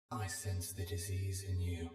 I sense the disease in you.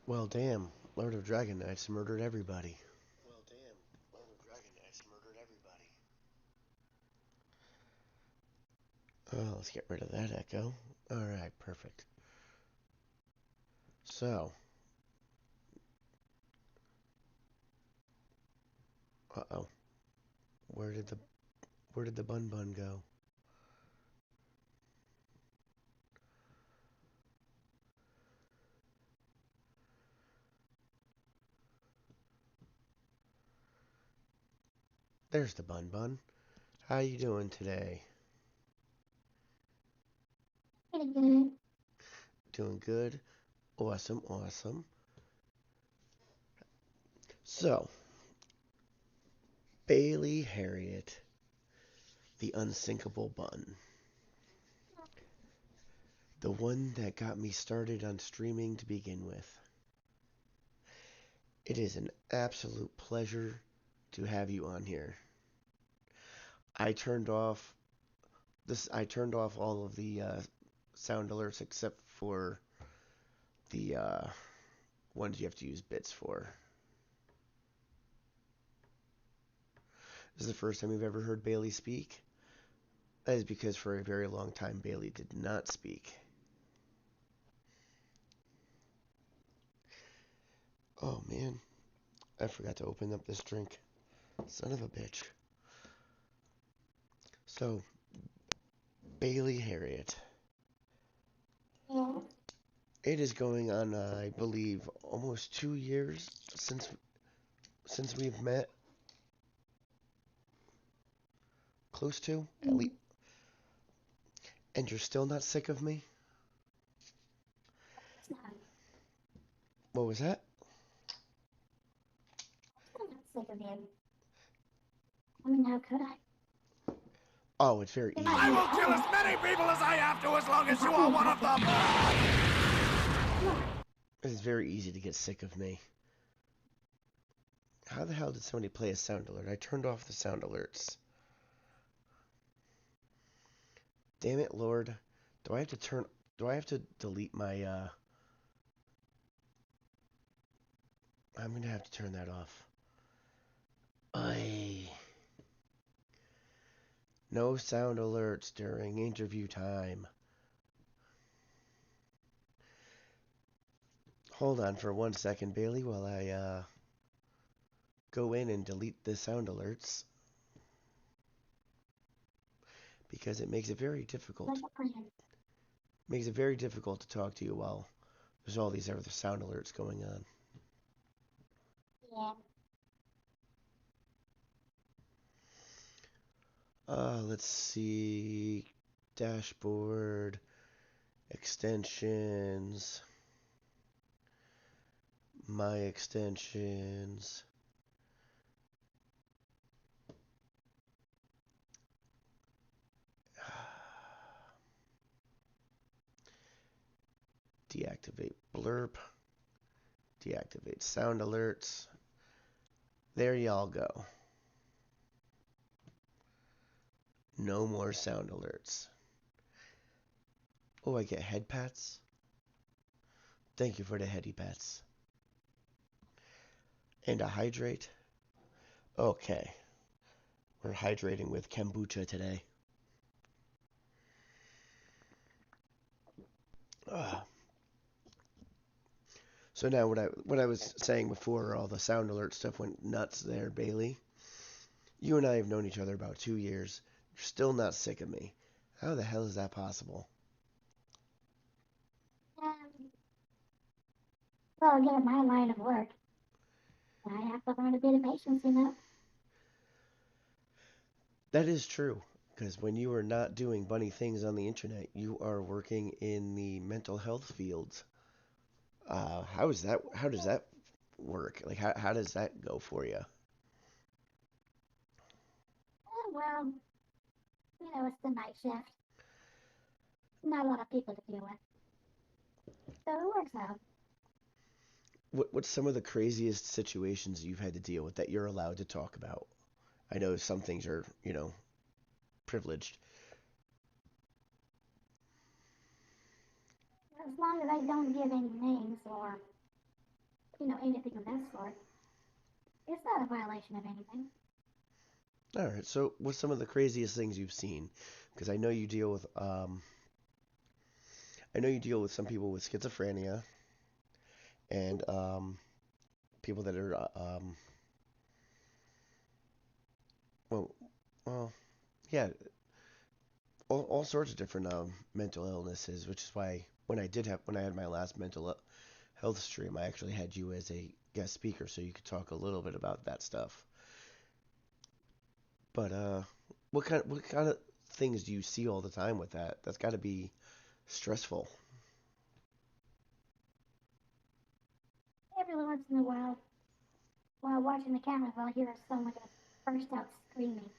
Well, damn, Lord of Dragon Knights murdered everybody. Oh, let's get rid of that echo. Alright, perfect. So, uh-oh. Where did the bun bun go? There's the bun bun. How you doing today? Pretty good. Doing good? Awesome, awesome. So, Bailey Harriet, the unsinkable bun. The one that got me started on streaming to begin with. It is an absolute pleasure to have you on here. I turned off I turned off all of the sound alerts except for the ones you have to use bits for. This is the first time you've ever heard Bailey speak. That is because for a very long time Bailey did not speak. Oh man, I forgot to open up this drink. Son of a bitch. So, Bailey Harriet. Yeah. It is going on, I believe, almost 2 years since we've met. Close to, at Mm. least. And you're still not sick of me? It's not. What was that? I'm not sick of you. I mean, how could I? Oh, it's very If easy. I I was will at kill home, as many people as I have to as long if as I you are didn't one have of to them. come on. It's very easy to get sick of me. How the hell did somebody play a sound alert? I turned off the sound alerts. Damn it, Lord. Do I have to turn... Do I have to delete my, I'm gonna have to turn that off. Aye. No sound alerts during interview time. Hold on for 1 second, Bailey, while I, go in and delete the sound alerts. Because it makes it very Like difficult. a plan. Makes it very difficult to talk to you while there's all these other sound alerts going on. Yeah. Let's see. Dashboard, extensions, my extensions. Deactivate blurb, deactivate sound alerts. There y'all go. No more sound alerts. Oh, I get head pats? Thank you for the heady pats. And a hydrate. Okay. We're hydrating with kombucha today. Ah. So now what I was saying before all the sound alert stuff went nuts there, Bailey. You and I have known each other about 2 years. You're still not sick of me. How the hell is that possible? Um, well, given my line of work, I have to learn a bit of patience, you know? That is true. Because when you are not doing bunny things on the internet, you are working in the mental health fields. How is that? How does that work? Like, how does that go for you? Well, you know, it's the night shift. Not a lot of people to deal with. So it works out. What's some of the craziest situations you've had to deal with that you're allowed to talk about? I know some things are, privileged. As long as I don't give any names or anything of that sort. It's not a violation of anything. All right. So, what's some of the craziest things you've seen? Because I know you deal with some people with schizophrenia and people that are well, well, yeah, all sorts of different mental illnesses, which is why when I had my last health stream, I actually had you as a guest speaker, so you could talk a little bit about that stuff. But what kind of things do you see all the time with that? That's got to be stressful. Every once in a while watching the cameras, I'll hear someone just burst out screaming.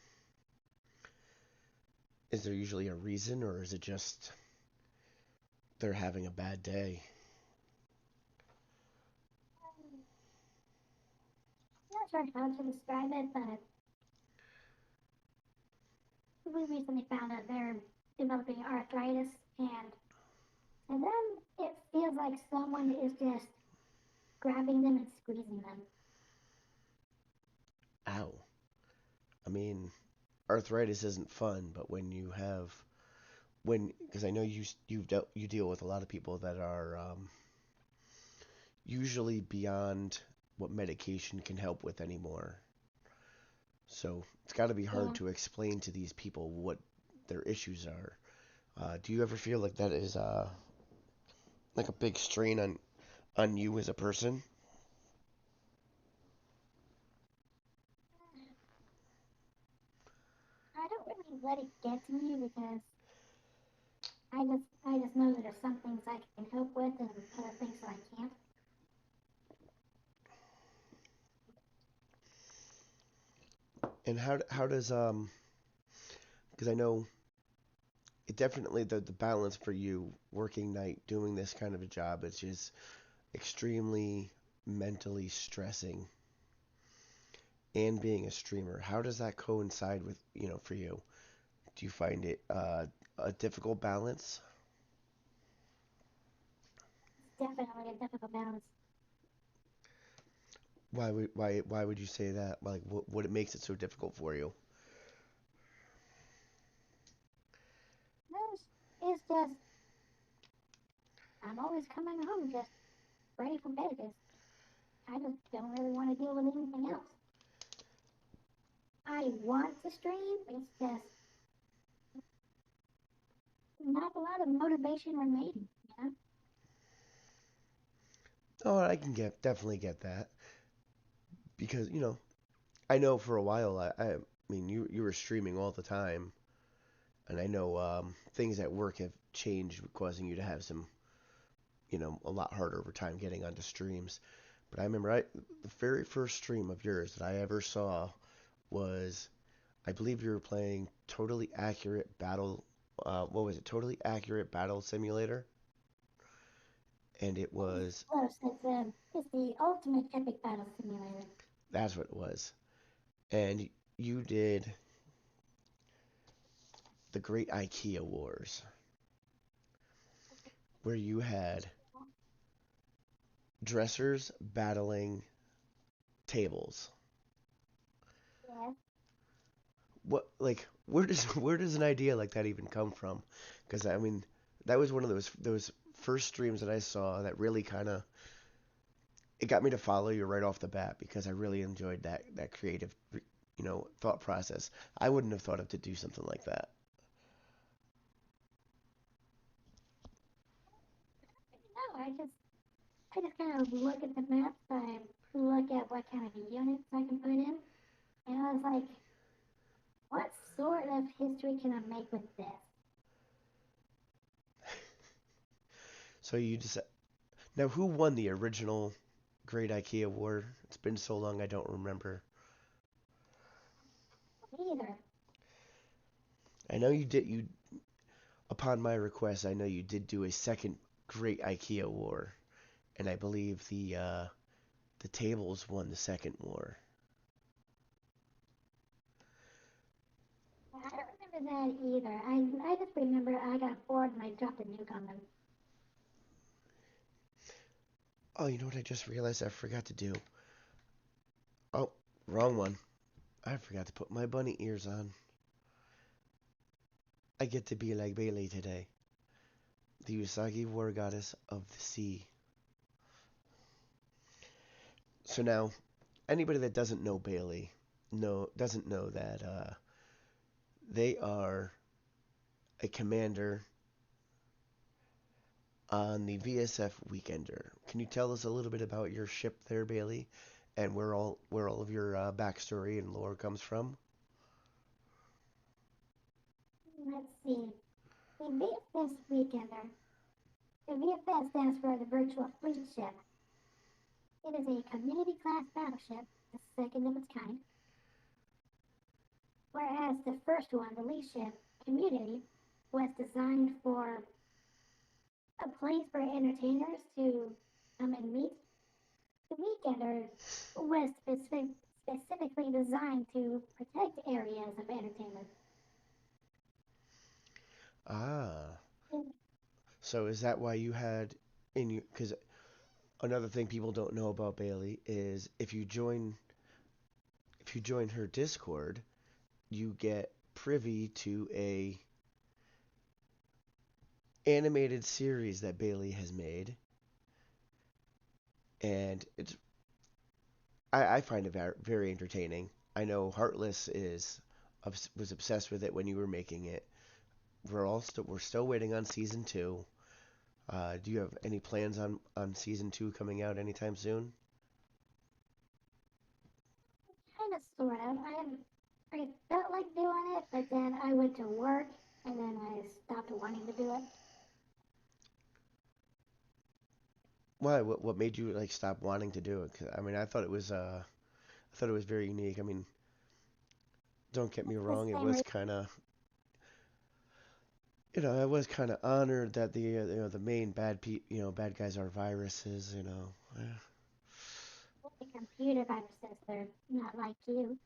Is there usually a reason, or is it just they're having a bad day? I'm not sure how to describe it, but we recently found out they're developing arthritis, and to them, it feels like someone is just grabbing them and squeezing them. Ow. I mean, arthritis isn't fun, but because I know you deal with a lot of people that are usually beyond what medication can help with anymore. So it's got to be hard Yeah. to explain to these people what their issues are. Do you ever feel like that is like a big strain on you as a person? I don't really let it get to me because I just know that there's some things I can help with and other things that I can't. And how does because I know it definitely the balance for you working night doing this kind of a job is just extremely mentally stressing, and being a streamer. How does that coincide with, for you? Do you find it a difficult balance? It's definitely a difficult balance. Why would you say that? Like what it makes it so difficult for you? It's just I'm always coming home just ready for bed. I just don't really want to deal with anything else. I want to stream. It's just not a lot of motivation remaining. You know? Oh, I can definitely get that because I know for a while I mean you were streaming all the time, and I know things at work have changed, causing you to have some a lot harder over time getting onto streams. But I remember the very first stream of yours that I ever saw was, I believe you were playing Totally Accurate Battle. What was it? Totally Accurate Battle Simulator, and it was Close. It's the ultimate epic battle simulator. that's what it was. And you did the Great IKEA Wars, where you had dressers battling tables. Yeah. Where does an idea like that even come from? Because I mean, that was one of those first streams that I saw that really kind of it got me to follow you right off the bat because I really enjoyed that creative thought process. I wouldn't have thought of to do something like that. No, I just kind of look at the maps. I look at what kind of units I can put in, and I was like, what sort of history can I make with this? So you just now who won the original Great IKEA War? It's been so long I don't remember. Either. I know you did you upon my request. I know you did do a second Great IKEA War, and I believe the tables won the second war. I don't remember that either. I just remember I got bored and I dropped a nuke on them. Oh, you know what I just realized I forgot to do? Oh, wrong one. I forgot to put my bunny ears on. I get to be like Bailey today, the Usagi war goddess of the sea. So now, anybody that doesn't know Bailey, doesn't know that they are a commander on the VSF Weekender. Can you tell us a little bit about your ship there, Bailey, and where all of your backstory and lore comes from? Let's see. The VFS Weekender. The VFS stands for the Virtual Fleet Ship. It is a community class battleship, the second of its kind, whereas the first one, the lead ship, Community, was designed for a place for entertainers to come and meet. The Weekender was specifically designed to protect areas of entertainment. Ah, And so is that why you had in you? Because another thing people don't know about Bailey is if you join her Discord, you get privy to a animated series that Bailey has made, and I find it very entertaining. I know Heartless was obsessed with it when you were making it. We're still waiting on season two. Do you have any plans on season two coming out anytime soon? kind of, sort of. I felt like doing it, but then I went to work, and then I stopped wanting to do it. Why? What made you like stop wanting to do it? 'Cause, I mean, I thought it was very unique. I mean, don't get me It's the wrong, it same was reason. kind of I was kind of honored that the main bad guys are viruses. The computer viruses, they're not like you.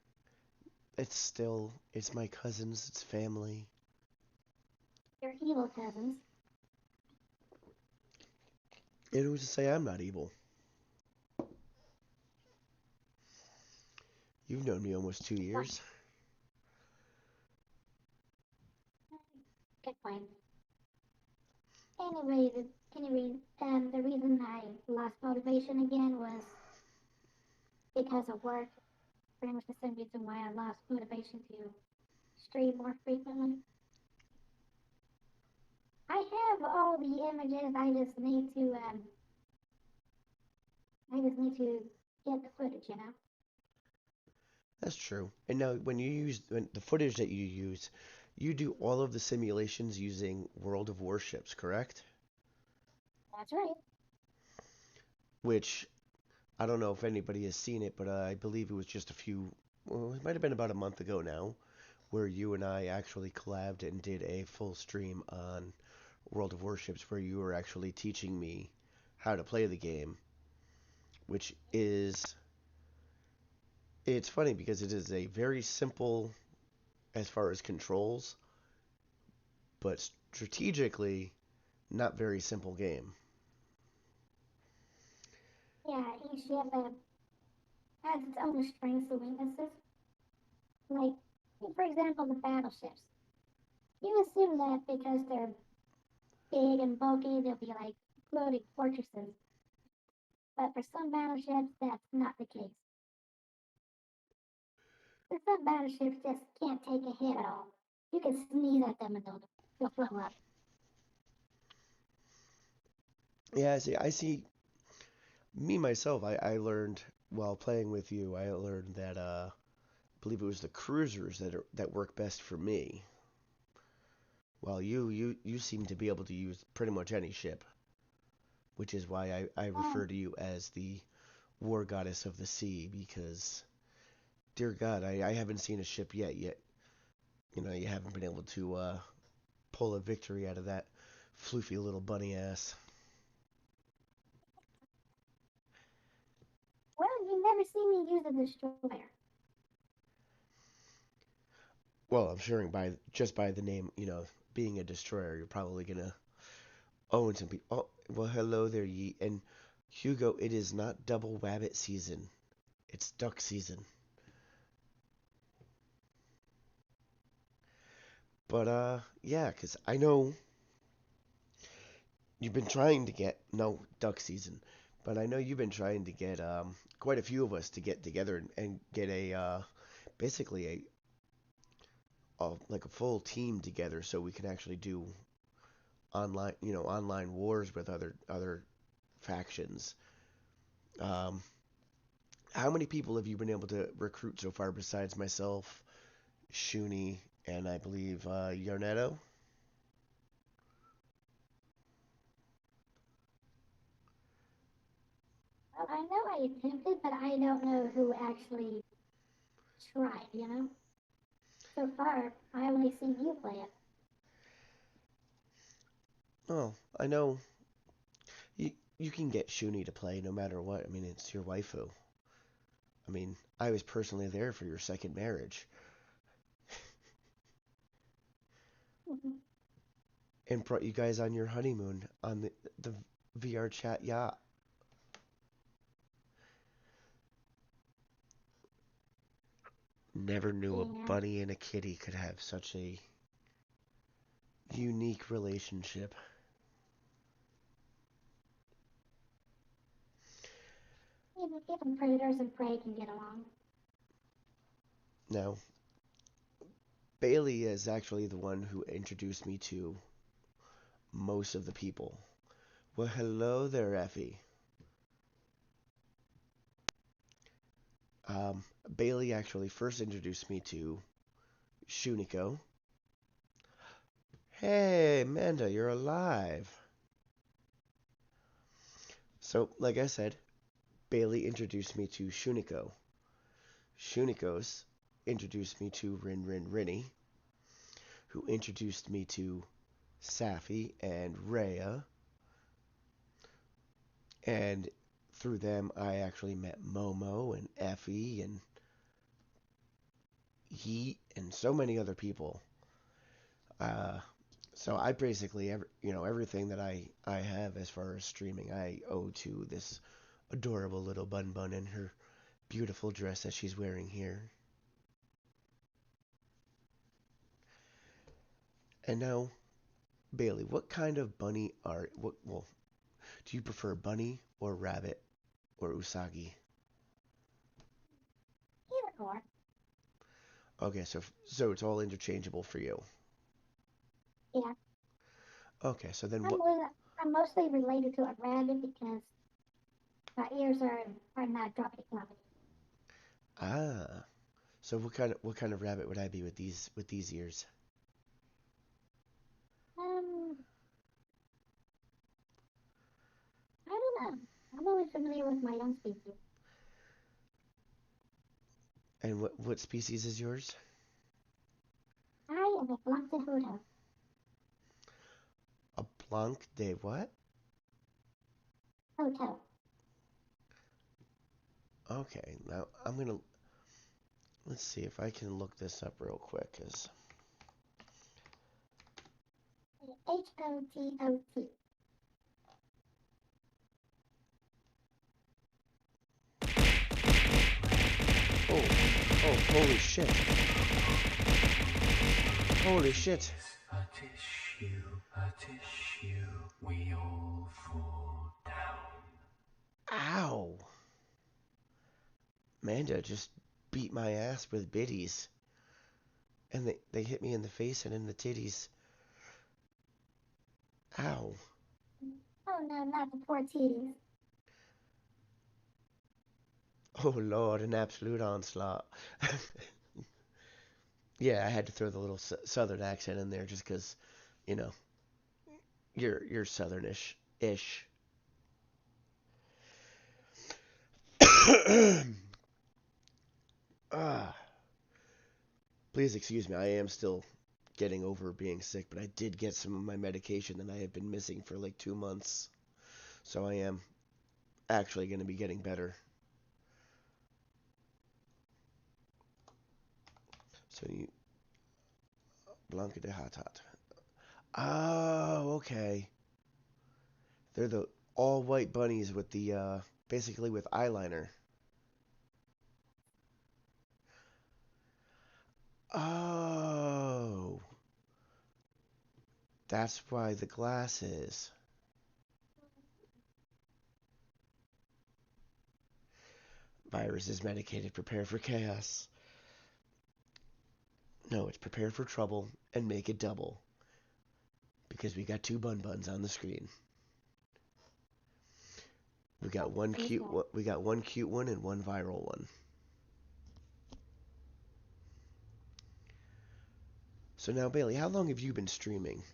It's my cousins, it's family. You're evil cousins. And who's to say I'm not evil? You've known me almost 2 years. Good point. Anyway, the reason I lost motivation again was because of work. Pretty much the same reason why I lost motivation to stream more frequently. I have all the images. I just need to get the footage. That's true. And now, when the footage that you use, you do all of the simulations using World of Warships, correct? That's right. Which I don't know if anybody has seen it, but I believe it was just well, it might have been about a month ago now, where you and I actually collabed and did a full stream on World of Warships, where you were actually teaching me how to play the game, which is it's funny because it is a very simple as far as controls, but strategically not very simple game. Yeah, each ship has its own strengths and weaknesses. Like, for example, the battleships. You assume that because they're big and bulky, they'll be like floating fortresses. But for some battleships, that's not the case. For some battleships just can't take a hit at all. You can sneeze at them and they'll blow up. Yeah, I see. Me myself, I learned while playing with you. I learned that I believe it was the cruisers that work best for me. While you seem to be able to use pretty much any ship, which is why I refer Um, to you as the war goddess of the sea because dear God, I haven't seen a ship yet. You haven't been able to pull a victory out of that floofy little bunny ass. well, you never see me use a destroyer. Well, I'm sure just by the name, being a destroyer, you're probably gonna own some people. Oh, well, hello there, Yeet. And Hugo, it is not double wabbit season. It's duck season. But, yeah, because I know you've been trying to get, no, duck season. But I know you've been trying to get, quite a few of us to get together and get basically like a full team together so we can actually do online wars with other factions. Um, how many people have you been able to recruit so far besides myself, Shuni, and I believe Yarnetto? Well, I know I attempted, but I don't know who actually tried, you know? So far, I only seen you play it. Oh, I know you you can get Shuni to play no matter what. I mean, it's your waifu. I mean, I was personally there for your second marriage Mhm. and brought you guys on your honeymoon on the VR chat yacht. Never knew a Yeah. bunny and a kitty could have such a unique relationship. Even predators and prey can get along. Now, Bailey is actually the one who introduced me to most of the people. Well, hello there, Effie. Bailey actually first introduced me to Shuniko. Hey, Amanda, you're alive. So, like I said, Bailey introduced me to Shuniko. Shuniko's introduced me to Rin Rin Rinny, who introduced me to Safi and Rhea, and through them I actually met Momo and Effie and Yeet and so many other people. Uh, so I basically everything that I have as far as streaming I owe to this adorable little Bun Bun and her beautiful dress that she's wearing here. And now, Bailey, what kind of bunny are what? Well, do you prefer bunny or rabbit or usagi? Either or. Okay, so it's all interchangeable for you. Yeah. Okay, so then I'm, what? mo- I'm mostly related to a rabbit because my ears are not dropping comedy. Ah, so what kind of rabbit would I be with these ears? Um, I don't know. I'm only familiar with my own species. And what species is yours? I am a Blanca. A blanc de what? Hoto. Okay, now let's see if I can look this up real quick. Hotot. Oh, holy shit. Holy shit. A tissue, we all fall down. Ow. Manda just beat my ass with biddies. And they hit me in the face and in the titties. Ow. Oh no, not the poor titties. Oh lord, an absolute onslaught. Yeah, I had to throw the little southern accent in there just because, you know, you're southernish ish. Ah, please excuse me. I am still getting over being sick, but I did get some of my medication that I have been missing for like 2 months. So I am actually going to be getting better. So you Blanca de Hatat. Oh, okay. They're all white bunnies with the basically with eyeliner. Oh, that's why the glasses. Virus is medicated. Prepare for chaos. No, it's prepare for trouble and make it double because we got two bun buns on the screen. We got one cute. We got one cute one and one viral one. So now, Bailey, how long have you been streaming?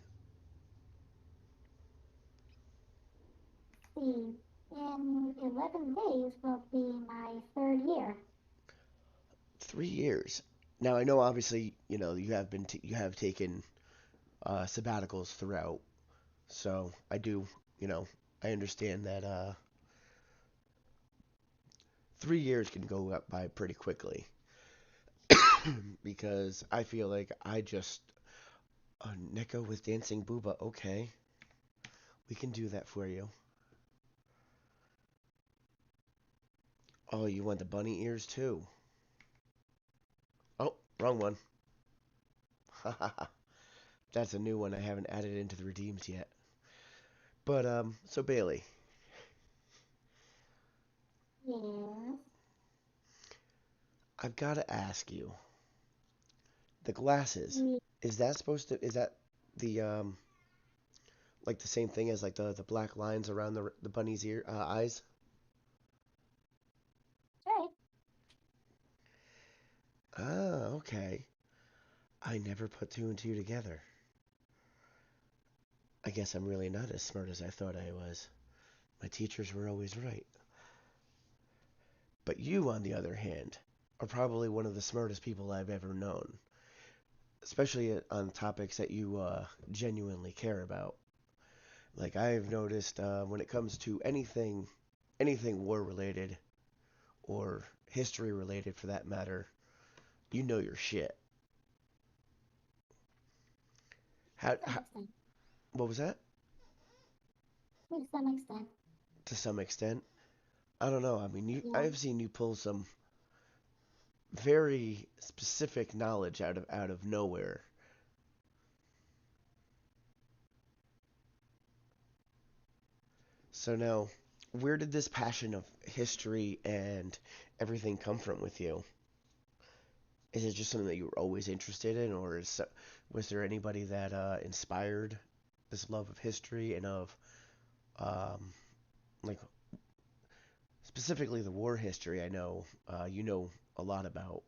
See, in 11 days will be my 3rd year. 3 years. Now I know, obviously, you have you have taken sabbaticals throughout, so I do, I understand that 3 years can go up by pretty quickly because I feel like I just Nico with dancing booba. Okay, we can do that for you. Oh, you want the bunny ears too? Oh, wrong one. That's a new one I haven't added into the redeems yet. But so Bailey, Yes. I've got to ask you, the glasses, Me. is that the like the same thing as like the black lines around the bunny's eyes? Right. Ah, okay. I never put two and two together. I guess I'm really not as smart as I thought I was. My teachers were always right. But you, on the other hand, are probably one of the smartest people I've ever known, especially on topics that you genuinely care about. Like I've noticed when it comes to anything war related or history related for that matter, you know your shit. To some How extent. what was that? To some extent. To some extent, I don't know. I mean, Yeah. I've seen you pull some very specific knowledge out of nowhere. So now, where did this passion of history and everything come from with you? Is it just something that you were always interested in, or was there anybody that inspired this love of history and of um, like specifically the war history? I know you know a lot about.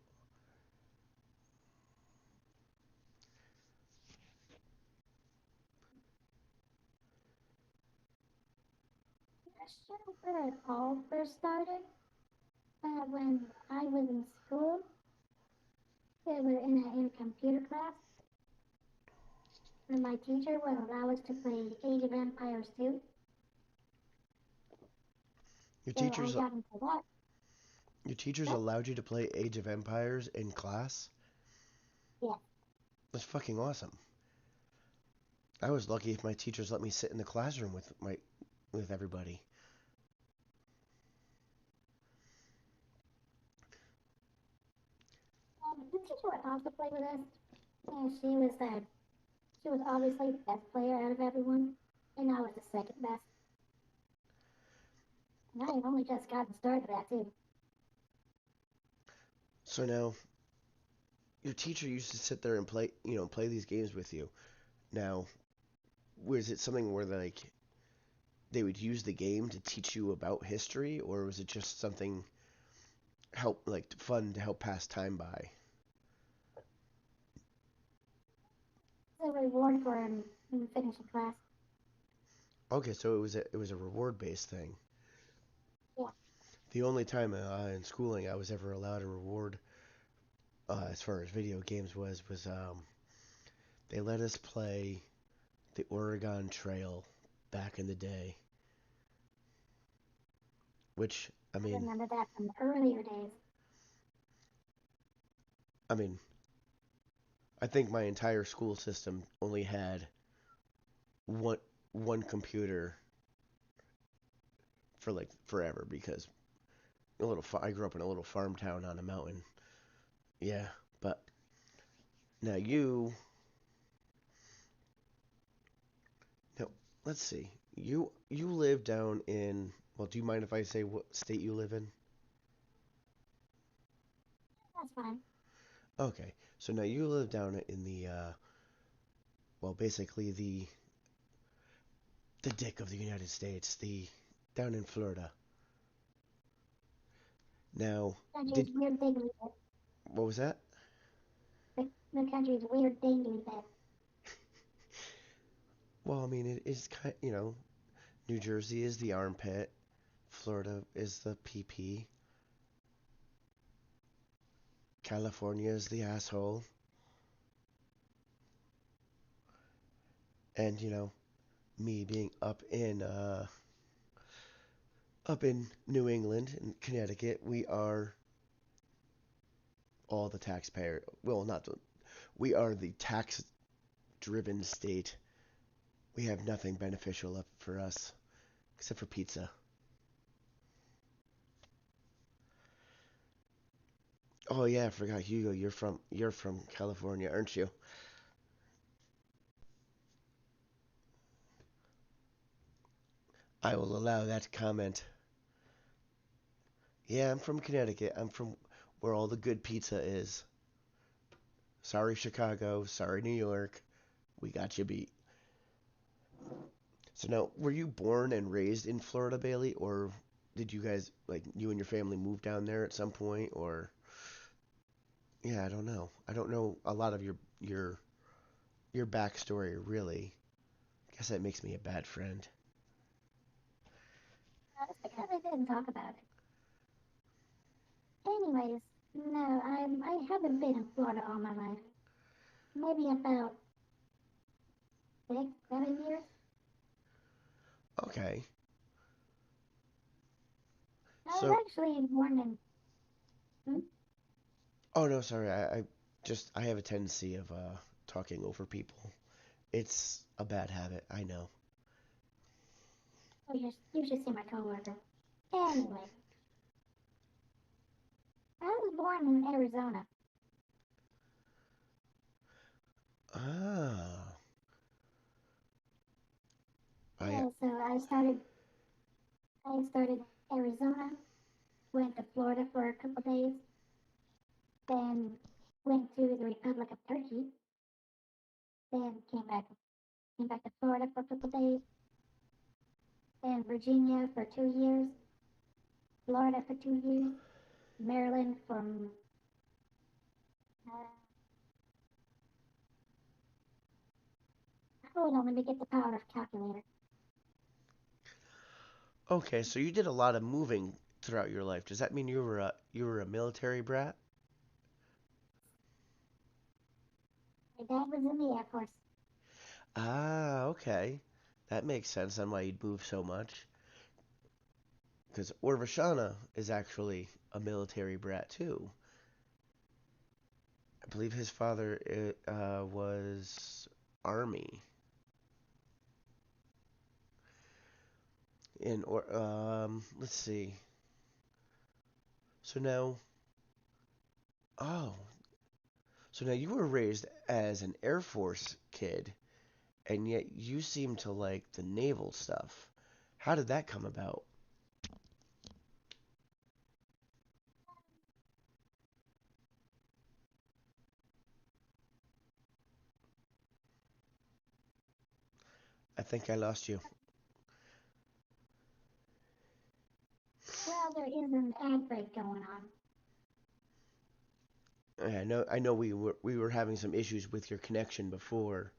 Not sure where it all first started. When I was in school, we were in a computer class, and my teacher would allow us to play Age of Empires 2. Your So I teachers got into that. your teachers But allowed you to play Age of Empires in class? yeah, That's fucking awesome. I was lucky if my teachers let me sit in the classroom with everybody. the teacher would also play with us, and she was obviously the best player out of everyone, and I was the second best. And I had only just gotten started at that too. So now your teacher used to sit there and play these games with you. Now, was it something where like they would use the game to teach you about history, or was it just something fun to help pass time by? It's a reward for finishing class. Okay, so it was a reward based thing. Yeah. The only time in schooling I was ever allowed a reward as far as video games was they let us play the Oregon Trail back in the day, which I remember that from earlier days. I mean I think my entire school system only had one one computer for like forever because I grew up in a little farm town on a mountain. Yeah, but now now let's see. You live down in, well, do you mind if I say what state you live in? That's fine. Okay. So now you live down in the well, basically the dick of the United States, the down in Florida. Now, Country's did weird daily bit. what was that? The country's weird daily bit. Well, I mean, it is kind, New Jersey is the armpit, Florida is the PP, California is the asshole, and me being up in New England and Connecticut, we are all the taxpayer. Well, not the, we are the tax-driven state. We have nothing beneficial up for us except for pizza. Oh yeah, I forgot Hugo. You're from California, aren't you? I will allow that comment. Yeah, I'm from Connecticut. I'm from where all the good pizza is. Sorry, Chicago. Sorry, New York. We got you beat. So now, were you born and raised in Florida, Bailey, or did you guys like you and your family move down there at some point, or yeah, I don't know. I don't know a lot of your backstory really. Guess that makes me a bad friend. That's because I didn't talk about it. Anyways, no, I haven't been in Florida all my life. Maybe about 6, 7 years. Okay. I was So, actually born in. Hmm? oh no, sorry. I have a tendency of talking over people. It's a bad habit, I know. Oh, you should see my coworker. Anyway, I was born in Arizona. Ah, I Yeah, so I started Arizona, went to Florida for a couple days, then went to the Republic of Turkey, then came back to Florida for a couple days, then Virginia for 2 years, Florida for 2 years, Maryland from hold on, let me get the power of calculator. okay. So you did a lot of moving throughout your life. Does that mean you were a military brat? My dad was in the Air Force. Ah, okay. That makes sense on why you'd move so much. Because Orvashana is actually a military brat too. I believe his father was Army. Let's see. So now, oh, so now you were raised as an Air Force kid, and yet you seem to like the naval stuff. How did that come about? I think I lost you. Well, there is an ad break going on. I know we were having some issues with your connection before.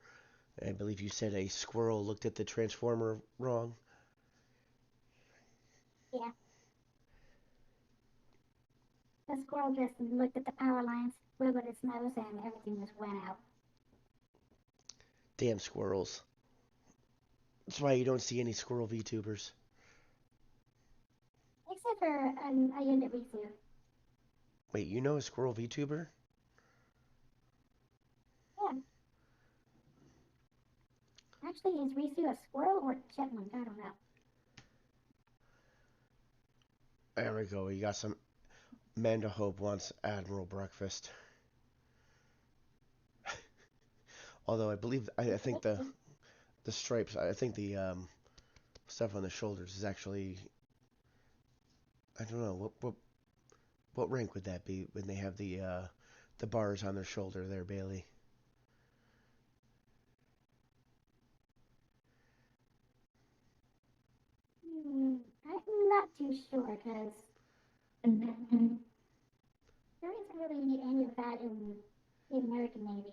I believe you said a squirrel looked at the transformer wrong. Yeah, the squirrel just looked at the power lines, wiggled its nose, and everything just went out. Damn squirrels. That's why you don't see any squirrel VTubers. Except for a unit Risu. Wait, you know a squirrel VTuber? Yeah, actually, is Risu a squirrel or a chipmunk? I don't know. There we go. You got some. Amanda Hope wants Admiral breakfast. Although I believe I think the stripes. I think the stuff on the shoulders is actually. I don't know what rank would that be when they have the bars on their shoulder there, Bailey? I'm not too sure because there isn't really any of that in the American Navy.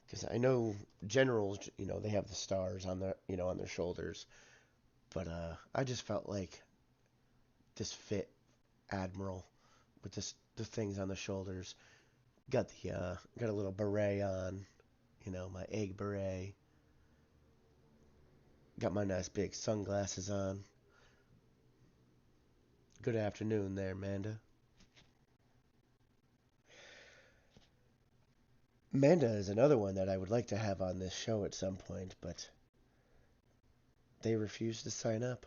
Because I know generals, they have the stars on on their shoulders, but I just felt like this fit admiral with the things on the shoulders. Got a little beret on, my egg beret. Got my nice big sunglasses on. Good afternoon there, Amanda. Amanda is another one that I would like to have on this show at some point, but they refuse to sign up.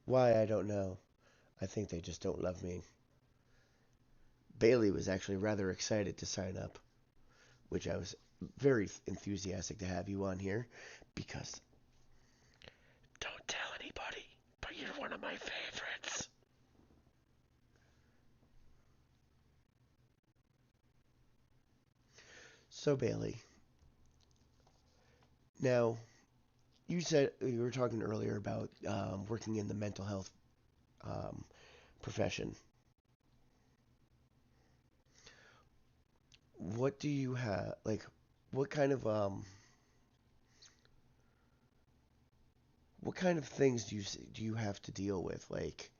Why, I don't know. I think they just don't love me. Bailey was actually rather excited to sign up, which I was very enthusiastic to have you on here because don't tell anybody, but you're one of my favorites. So, Bailey, now you said you were talking earlier about working in the mental health um, profession. What do you have, like, what kind of what kind of things do you have to deal with? Like,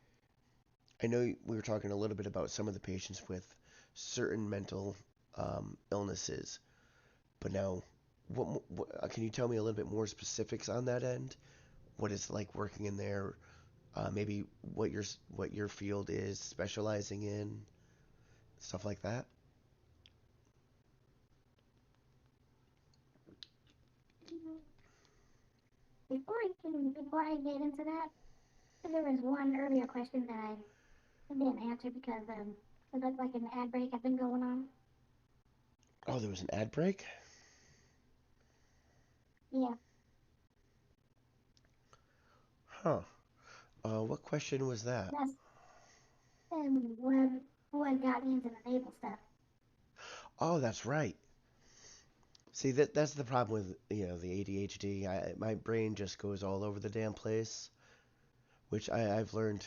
I know we were talking a little bit about some of the patients with certain mental illnesses, but now, what can you tell me a little bit more specifics on that end? What it's like working in there? Maybe what your field is specializing in, stuff like that. Before I get into that, there was one earlier question that I didn't answer because it looked like an ad break had been going on. Oh, there was an ad break. Yeah, Huh. What question was that? that's what got me into the naval stuff. Oh, that's right. See, that's the problem with the ADHD. My brain just goes all over the damn place, which I've learned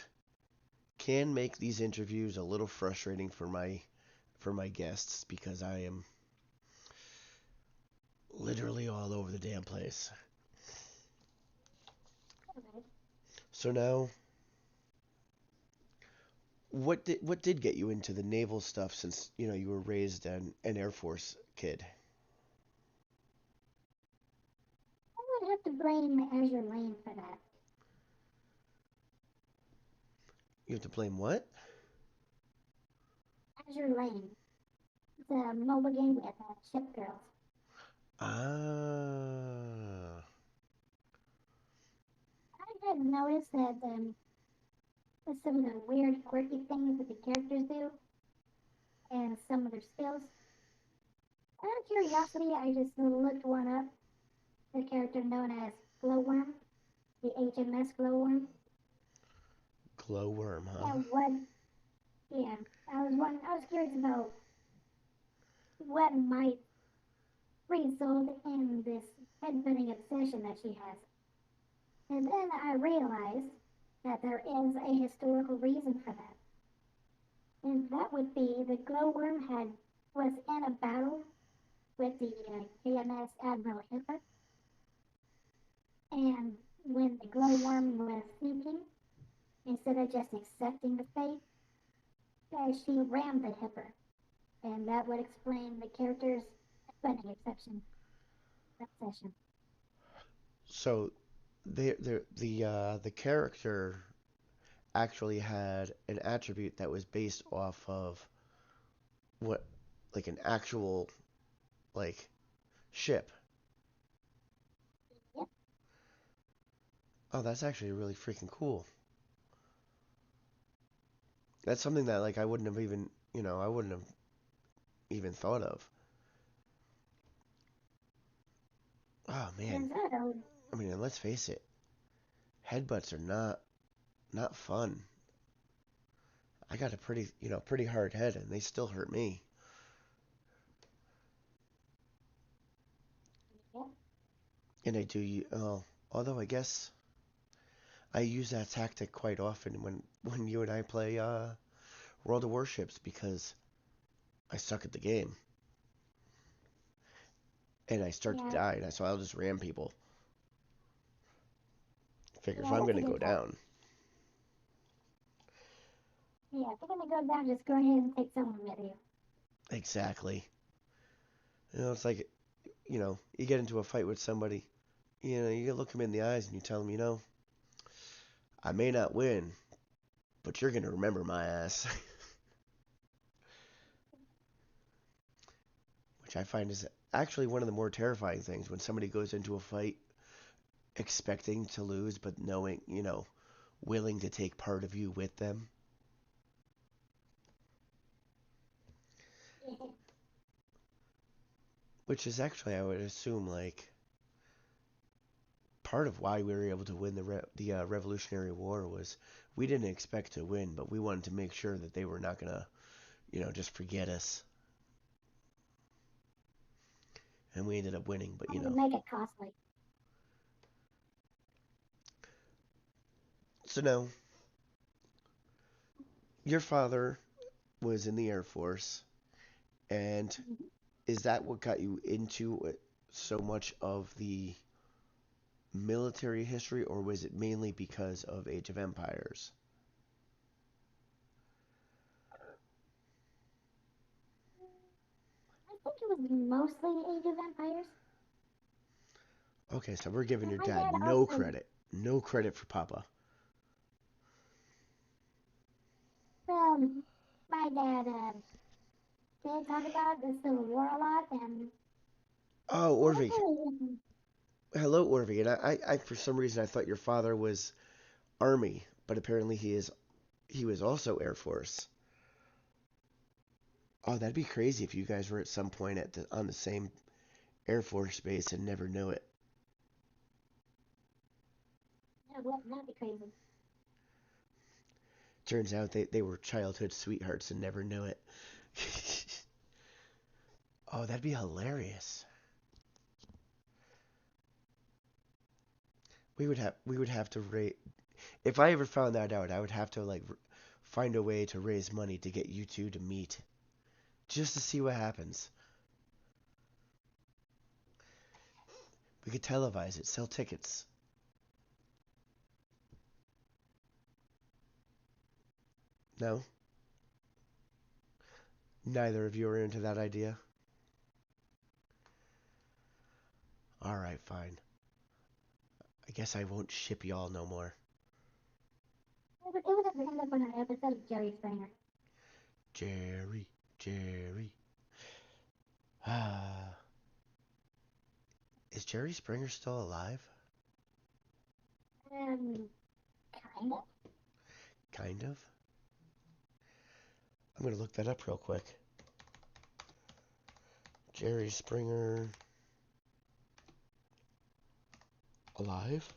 can make these interviews a little frustrating for my guests because I am literally all over the damn place. Okay. So now, what did get you into the naval stuff since you were raised an Air Force kid? I would have to blame Azure Lane for that. You have to blame what? Azure Lane. It's a mobile game with ship girls. Ah, I had noticed that with some of the weird, quirky things that the characters do and some of their skills. Out of curiosity, I just looked one up. The character known as Glowworm, the HMS Glowworm. glowworm, huh? And what? Yeah, I was curious about what might result in this headbutting obsession that she has. And then I realized that there is a historical reason for that. And that would be the glowworm was in a battle with the KMS Admiral Hitler, and when the glowworm was sinking, instead of just accepting the fate, she rammed the Hitler, and that would explain the character's funny obsession. So the character actually had an attribute that was based off of what, like an actual like ship. Yep. Oh, that's actually really freaking cool. That's something that like I wouldn't have even, I wouldn't have even thought of. Oh man. Turns out, I mean, and let's face it, headbutts are not fun. I got a pretty hard head and they still hurt me. yeah, And I do although I guess I use that tactic quite often when you and I play World of Warships because I suck at the game and I start to yeah, die, and so I'll just ram people. Figure if yeah, I'm that's a gonna good go tactic. down. Yeah, if you're gonna go down, just go ahead and take someone with you. Exactly. It's like, you get into a fight with somebody, you look them in the eyes and you tell them, I may not win, but you're gonna remember my ass. Which I find is actually one of the more terrifying things when somebody goes into a fight expecting to lose, but knowing, willing to take part of you with them. Which is actually, I would assume, like part of why we were able to win the Revolutionary War was we didn't expect to win, but we wanted to make sure that they were not gonna, just forget us. And we ended up winning, but I would make it costly. So now, your father was in the Air Force, and Mhm. is that what got you into so much of the military history, or was it mainly because of Age of Empires? I think it was mostly Age of Empires. Okay, so we're giving And your my dad dad no also, credit. No credit for Papa. um, my dad did talk about the Civil War a lot, and Oh, it was Orvig. really, Hello, Orvig. And I, for some reason, I thought your father was Army, but apparently he was also Air Force. Oh, that'd be crazy if you guys were at some point on the same Air Force base and never knew it. that'd be crazy. Turns out they were childhood sweethearts and never knew it. Oh, that'd be hilarious. We would have to rate. If I ever found that out, I would have to like find a way to raise money to get you two to meet, just to see what happens. We could televise it, sell tickets. No, neither of you are into that idea. All right, fine. I guess I won't ship y'all no more. It would end up on an episode of Jerry Springer. Jerry, Jerry. Ah, is Jerry Springer still alive? Um, kind of. Kind of. I'm gonna look that up real quick. Jerry Springer alive?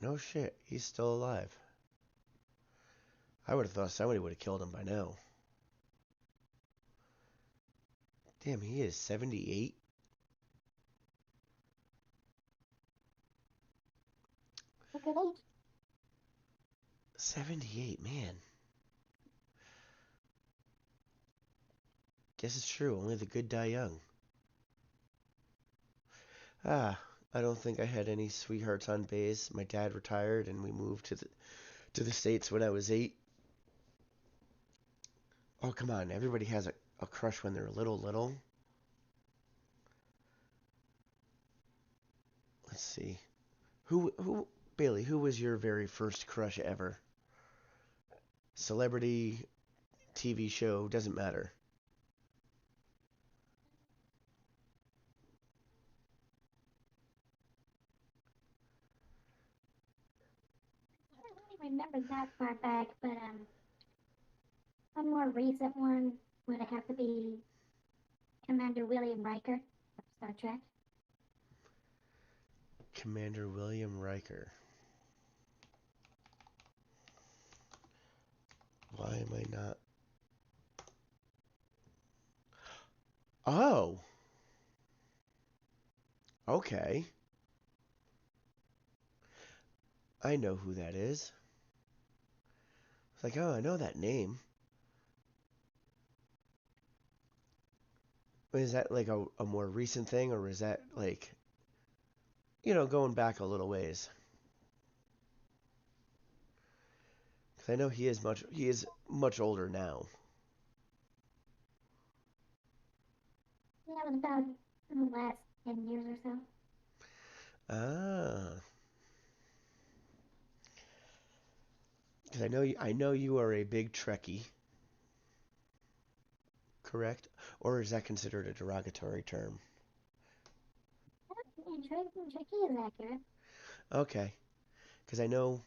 No shit, he's still alive. I would have thought somebody would have killed him by now. Damn, he is 78? A good age. 78, man. Guess it's true, only the good die young. Ah, I don't think I had any sweethearts on base. My dad retired and we moved to the States when I was 8. Oh, come on, everybody has a crush when they're little. Let's see. Bailey, who was your very first crush ever? Celebrity, TV show, doesn't matter. remember that far back, but a more recent one would have to be Commander William Riker of Star Trek. Commander William Riker. Why am I not? Oh. Okay. I know who that is. It's like, oh, I know that name. Is that like a more recent thing, or is that like, going back a little ways? Because I know he is much older now. Yeah, it was about the last 10 years or so. Ah. Because I know you are a big Trekkie, correct? Or is that considered a derogatory term? And Tricky is accurate. Okay. Because I know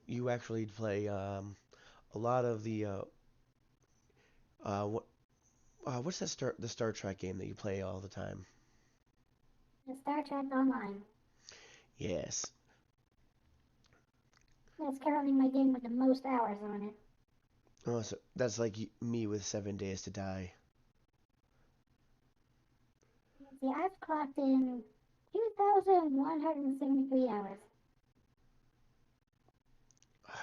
you actually play a lot of the what what's the Star Trek game that you play all the time? The Star Trek Online. Yes. That's currently my game with the most hours on it. Oh, so that's like me with 7 Days to Die. See, I've clocked in 2,173 hours.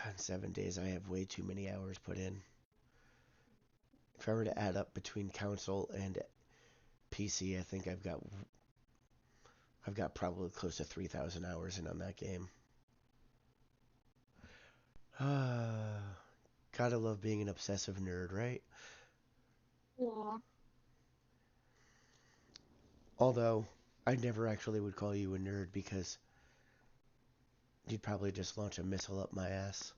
In 7 days, I have way too many hours put in. If I were to add up between console and PC, I think I've got probably close to 3,000 hours in on that game. Gotta love being an obsessive nerd, right? Yeah. Although I never actually would call you a nerd because you'd probably just launch a missile up my ass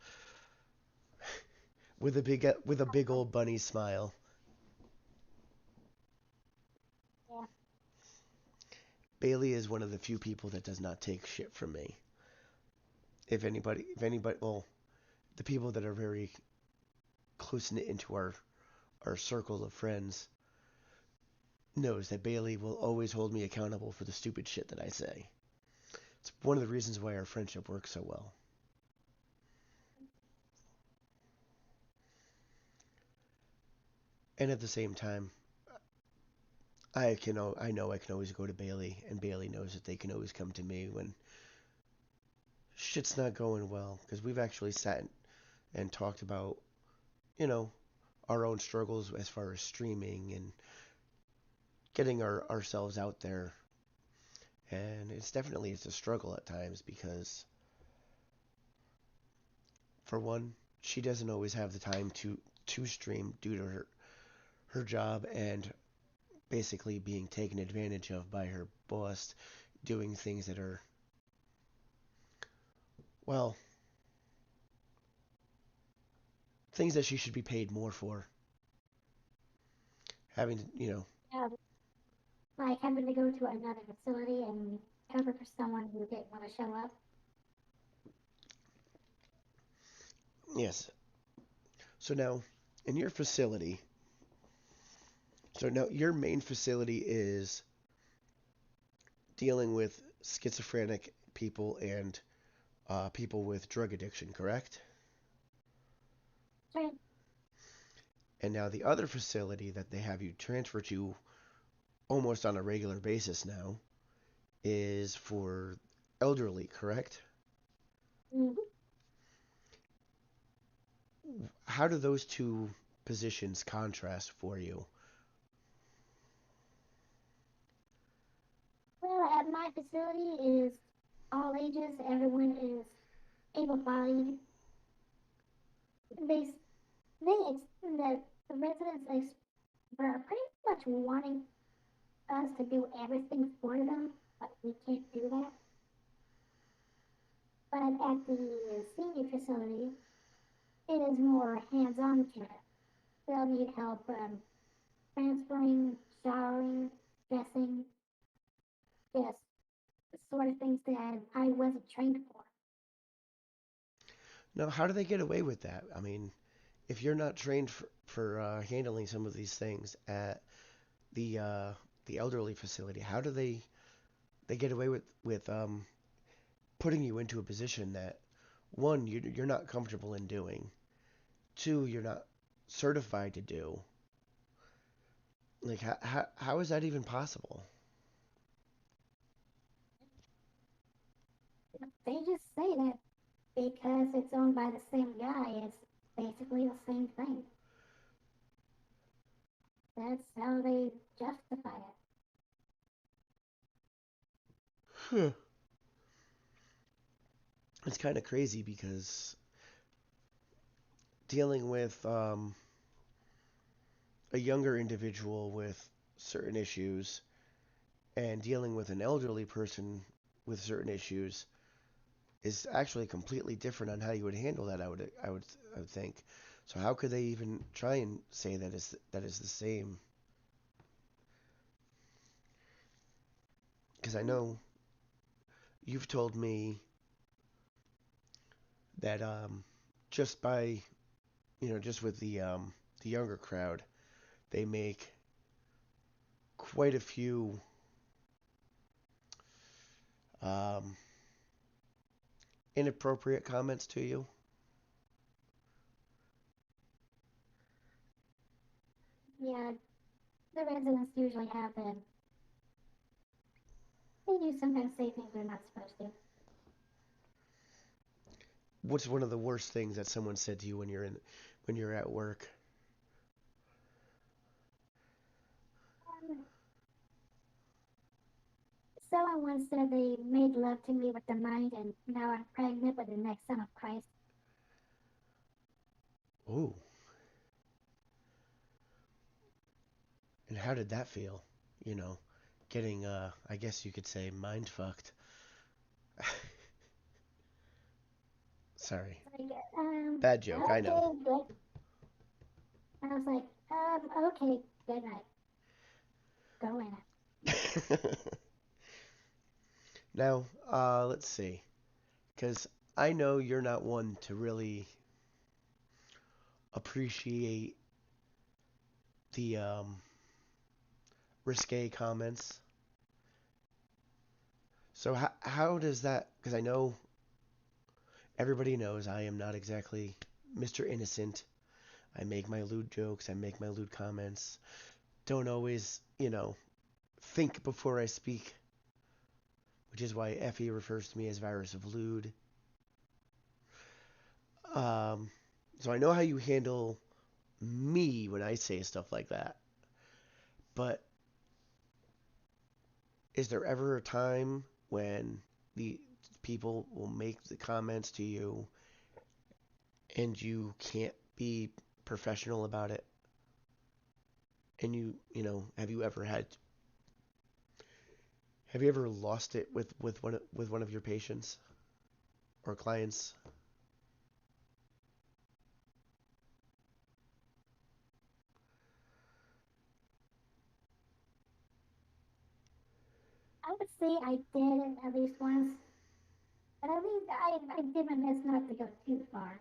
with a big old bunny smile. Yeah. Bailey is one of the few people that does not take shit from me. If anybody, well, the people that are very close knit into our circle of friends knows that Bailey will always hold me accountable for the stupid shit that I say. It's one of the reasons why our friendship works so well. And at the same time, I know I can always go to Bailey, and Bailey knows that they can always come to me when shit's not going well. Because we've actually sat and talked about, you know, our own struggles as far as streaming and getting ourselves out there. And it's a struggle at times because, for one, she doesn't always have the time to stream due to her job and basically being taken advantage of by her boss, doing things that are, well, things that she should be paid more for. Having to, Yeah, like having to go to another facility and cover for someone who didn't want to show up. yes. So now, in your facility, so now your main facility is dealing with schizophrenic people and people with drug addiction, correct? Right. And now the other facility that they have you transfer to almost on a regular basis now is for elderly, correct? Mm-hmm. How do those two positions contrast for you? Well, at my facility it is all ages. Everyone is able-bodied. They the residents were pretty much wanting us to do everything for them, but we can't do that. But at the senior facility, it is more hands-on care. They'll need help transferring, showering, dressing, just the sort of things that I wasn't trained for. Now, how do they get away with that? I mean, if you're not trained for handling some of these things at the uh, the elderly facility, how do they get away with putting you into a position that one you're not comfortable in doing, two you're not certified to do? Like how is that even possible? They just say that because it's owned by the same guy, it's basically the same thing. That's how they justify it. Huh. It's kind of crazy because dealing with a younger individual with certain issues and dealing with an elderly person with certain issues is actually completely different on how you would handle that. I would think. So how could they even try and say that is the same? Because I know you've told me that just by just with the younger crowd, they make quite a few um, inappropriate comments to you. Yeah, the residents usually have been. They do sometimes say things they're not supposed to. What's one of the worst things that someone said to you when you're at work? Um, Someone once said they made love to me with the mind, and now I'm pregnant with the next son of Christ. Ooh, and how did that feel? You know, getting I guess you could say mind fucked. Sorry, Like, bad joke. I know. okay, good. I was like, okay, good night. Go in. Now, let's see, because I know you're not one to really appreciate the risque comments. So how does that? Because I know everybody knows I am not exactly Mr. Innocent. I make my lewd jokes. I make my lewd comments. Don't always, think before I speak, which is why Effie refers to me as Virus of Lewd. Um, so I know how you handle me when I say stuff like that. But is there ever a time when the people will make the comments to you and you can't be professional about it? And have you ever lost it with one of your patients or clients? I would say I did it at least once, but at least I did my best not to go too far.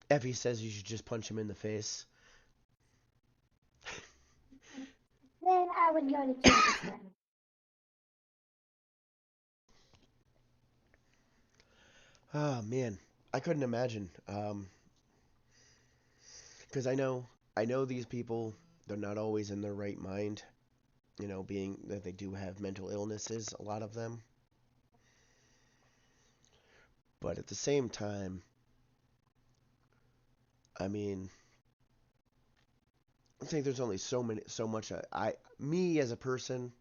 Effie says you should just punch him in the face. Then I would go to jail for certain. Oh man, I couldn't imagine. Because I know these people. They're not always in their right mind. Being that they do have mental illnesses, a lot of them. But at the same time, I mean, I think there's only so much. Me as a person,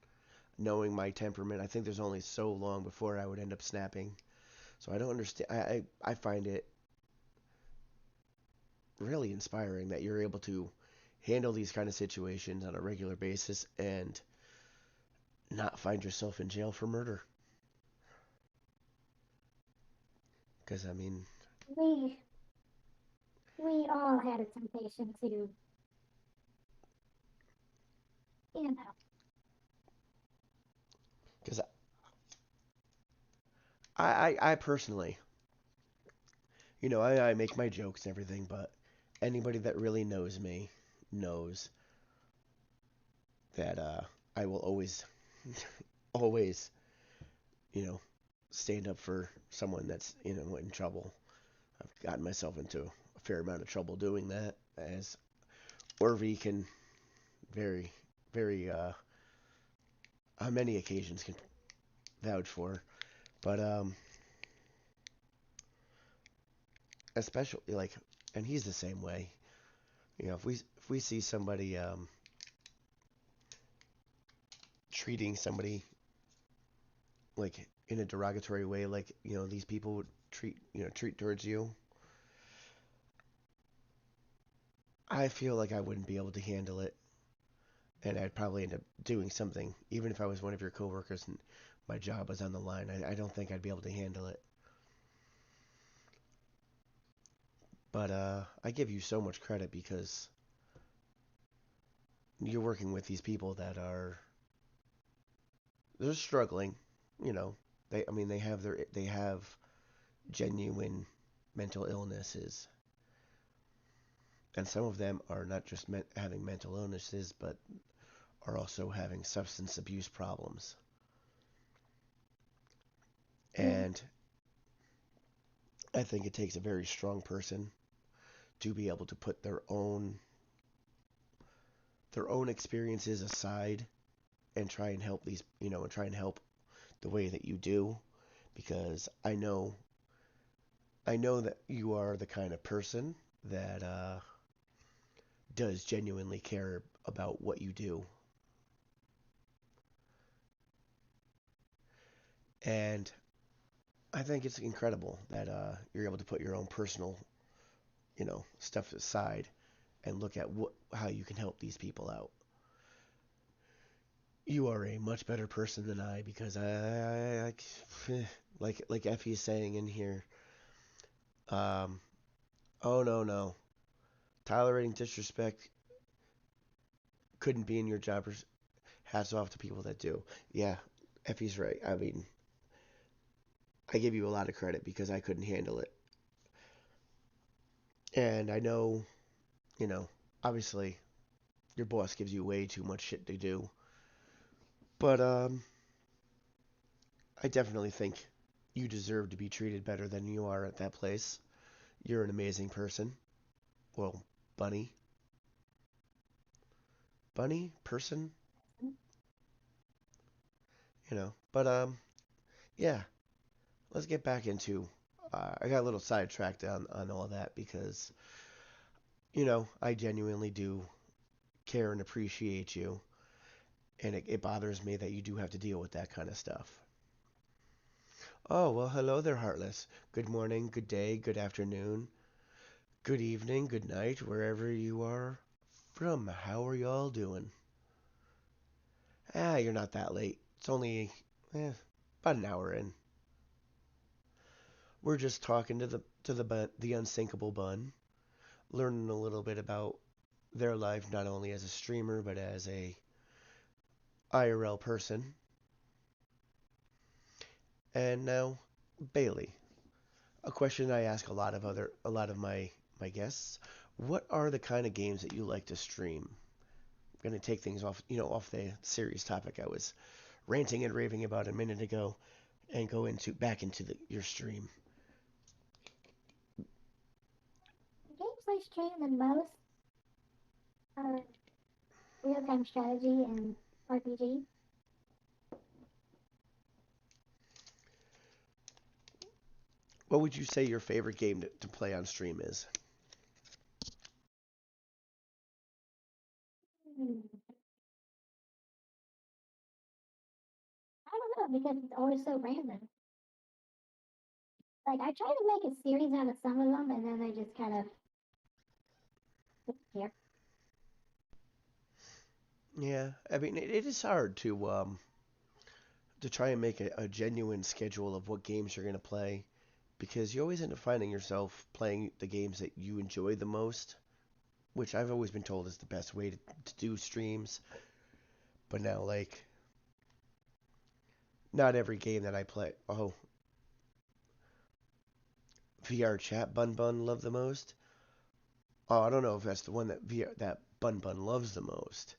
knowing my temperament, I think there's only so long before I would end up snapping. So I don't understand. I find it really inspiring that you're able to handle these kind of situations on a regular basis and not find yourself in jail for murder. Because I mean, We we all had a temptation to, you know, because I personally, I make my jokes and everything, but anybody that really knows me knows that I will always, always, you know, stand up for someone that's, in trouble. I've gotten myself into a fair amount of trouble doing that, as Orvie can very, very, on many occasions can vouch for. But especially like, and he's the same way. If we see somebody treating somebody like in a derogatory way, like these people would treat towards you, I feel like I wouldn't be able to handle it, and I'd probably end up doing something, even if I was one of your coworkers and my job was on the line. I don't think I'd be able to handle it. But I give you so much credit because you're working with these people that they're struggling. You know, they have genuine mental illnesses, and some of them are not just having mental illnesses, but are also having substance abuse problems. Yeah. And I think it takes a very strong person to be able to put their own experiences aside and try and help and try and help the way that you do, because I know that you are the kind of person that does genuinely care about what you do. And I think it's incredible that you're able to put your own personal, stuff aside and look at how you can help these people out. You are a much better person than I, because like Effie's saying in here. Um, oh no no, tolerating disrespect couldn't be in your job. Hats off to people that do. Yeah, Effie's right. I mean, I give you a lot of credit because I couldn't handle it, and I know, you know, obviously your boss gives you way too much shit to do, but I definitely think you deserve to be treated better than you are at that place. You're an amazing person. Well, bunny, person, But yeah. Let's get back into. I got a little sidetracked on all that because I genuinely do care and appreciate you, and it bothers me that you do have to deal with that kind of stuff. Oh well, hello there, Heartless. Good morning, good day, good afternoon, good evening, good night, wherever you are from. How are y'all doing? You're not that late. It's only about an hour in. We're just talking to the unsinkable bun, learning a little bit about their life, not only as a streamer but as a IRL person. And now, Bailey, a question I ask a lot of my guests: what are the kind of games that you like to stream? I'm gonna take things off the serious topic I was ranting and raving about a minute ago, and go back into your stream. The games I stream the most are real-time strategy and RPG. What would you say your favorite game to play on stream is? Hmm. I don't know because it's always so random. Like I try to make a series out of some of them, and then they just kind of disappear. Yeah, I mean it is hard to try and make a genuine schedule of what games you're going to play, because you always end up finding yourself playing the games that you enjoy the most, which I've always been told is the best way to do streams. But now, like, not every game that I play. Oh, VR chat Bun Bun love the most. Oh, I don't know if that's the one that Bun Bun loves the most,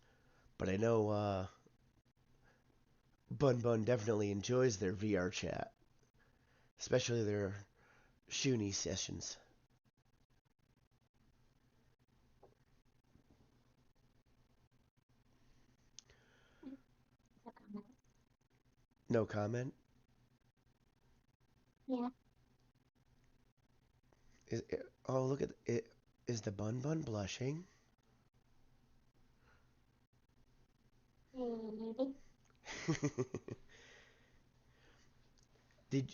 but I know Bun Bun definitely enjoys their VR chat, especially their Shoonie sessions. No comment. No comment. Yeah. Oh, look at it. Is the Bun Bun blushing? Maybe. Did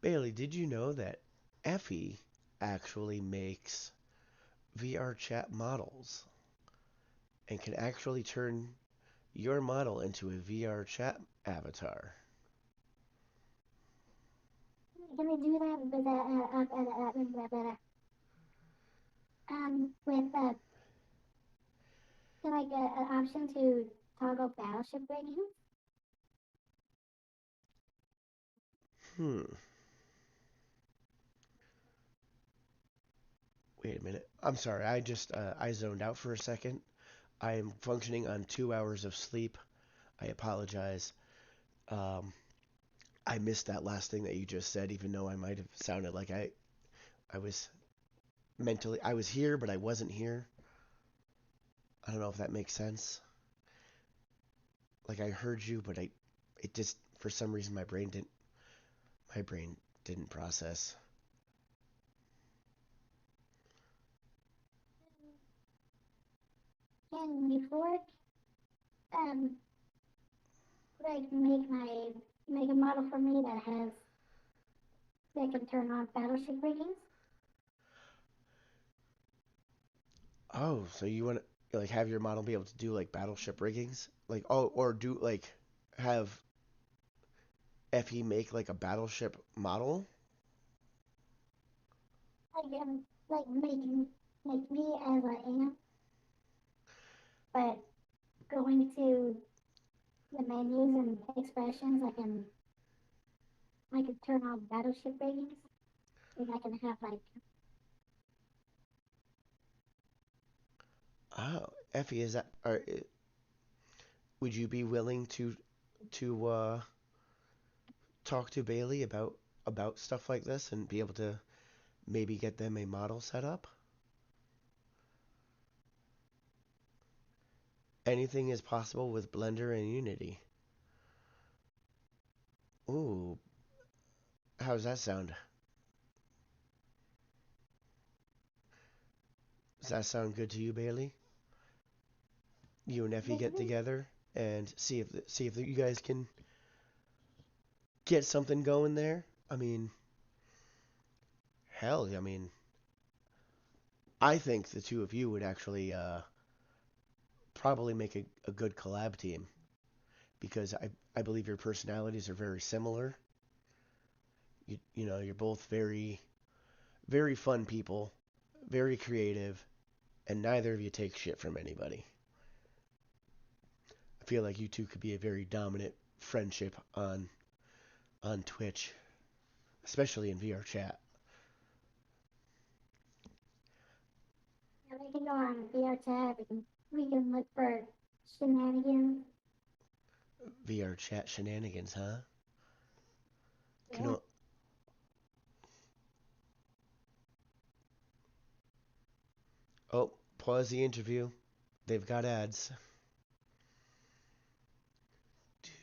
Bailey, did you know that Effie actually makes VR chat models and can actually turn your model into a VR chat avatar? Can we do that with with like an option to toggle battleship ratings? Hmm. Wait a minute. I'm sorry. I zoned out for a second. I am functioning on 2 hours of sleep. I apologize. Um, I missed that last thing that you just said, even though I might have sounded like I was mentally I was here, but I wasn't here. I don't know if that makes sense. Like I heard you, but it just for some reason my brain didn't process. Can before um like make a model for me that can turn on battleship ratings? Oh, so you want to like have your model be able to do like battleship riggings? Like oh, or do like have FE make like a battleship model? Like making like me as I am, but going to the menus and expressions, I can turn on battleship ratings, and I can have like Oh, Effie, is that or would you be willing to talk to Bailey about stuff like this and be able to maybe get them a model set up? Anything is possible with Blender and Unity. Ooh, how does that sound? Does that sound good to you, Bailey? You and Effie good to get me. together and see if you guys can get something going there. I mean, hell, I mean, I think the two of you would actually probably make a good collab team because I believe your personalities are very similar. You know, you're both very fun people, very creative, and neither of you take shit from anybody. I feel like you two could be a very dominant friendship on Twitch, especially in VR chat. Yeah, we can go on VR chat. We can look for shenanigans. VR chat shenanigans, huh? Can Yeah. o- oh, pause the interview. They've got ads.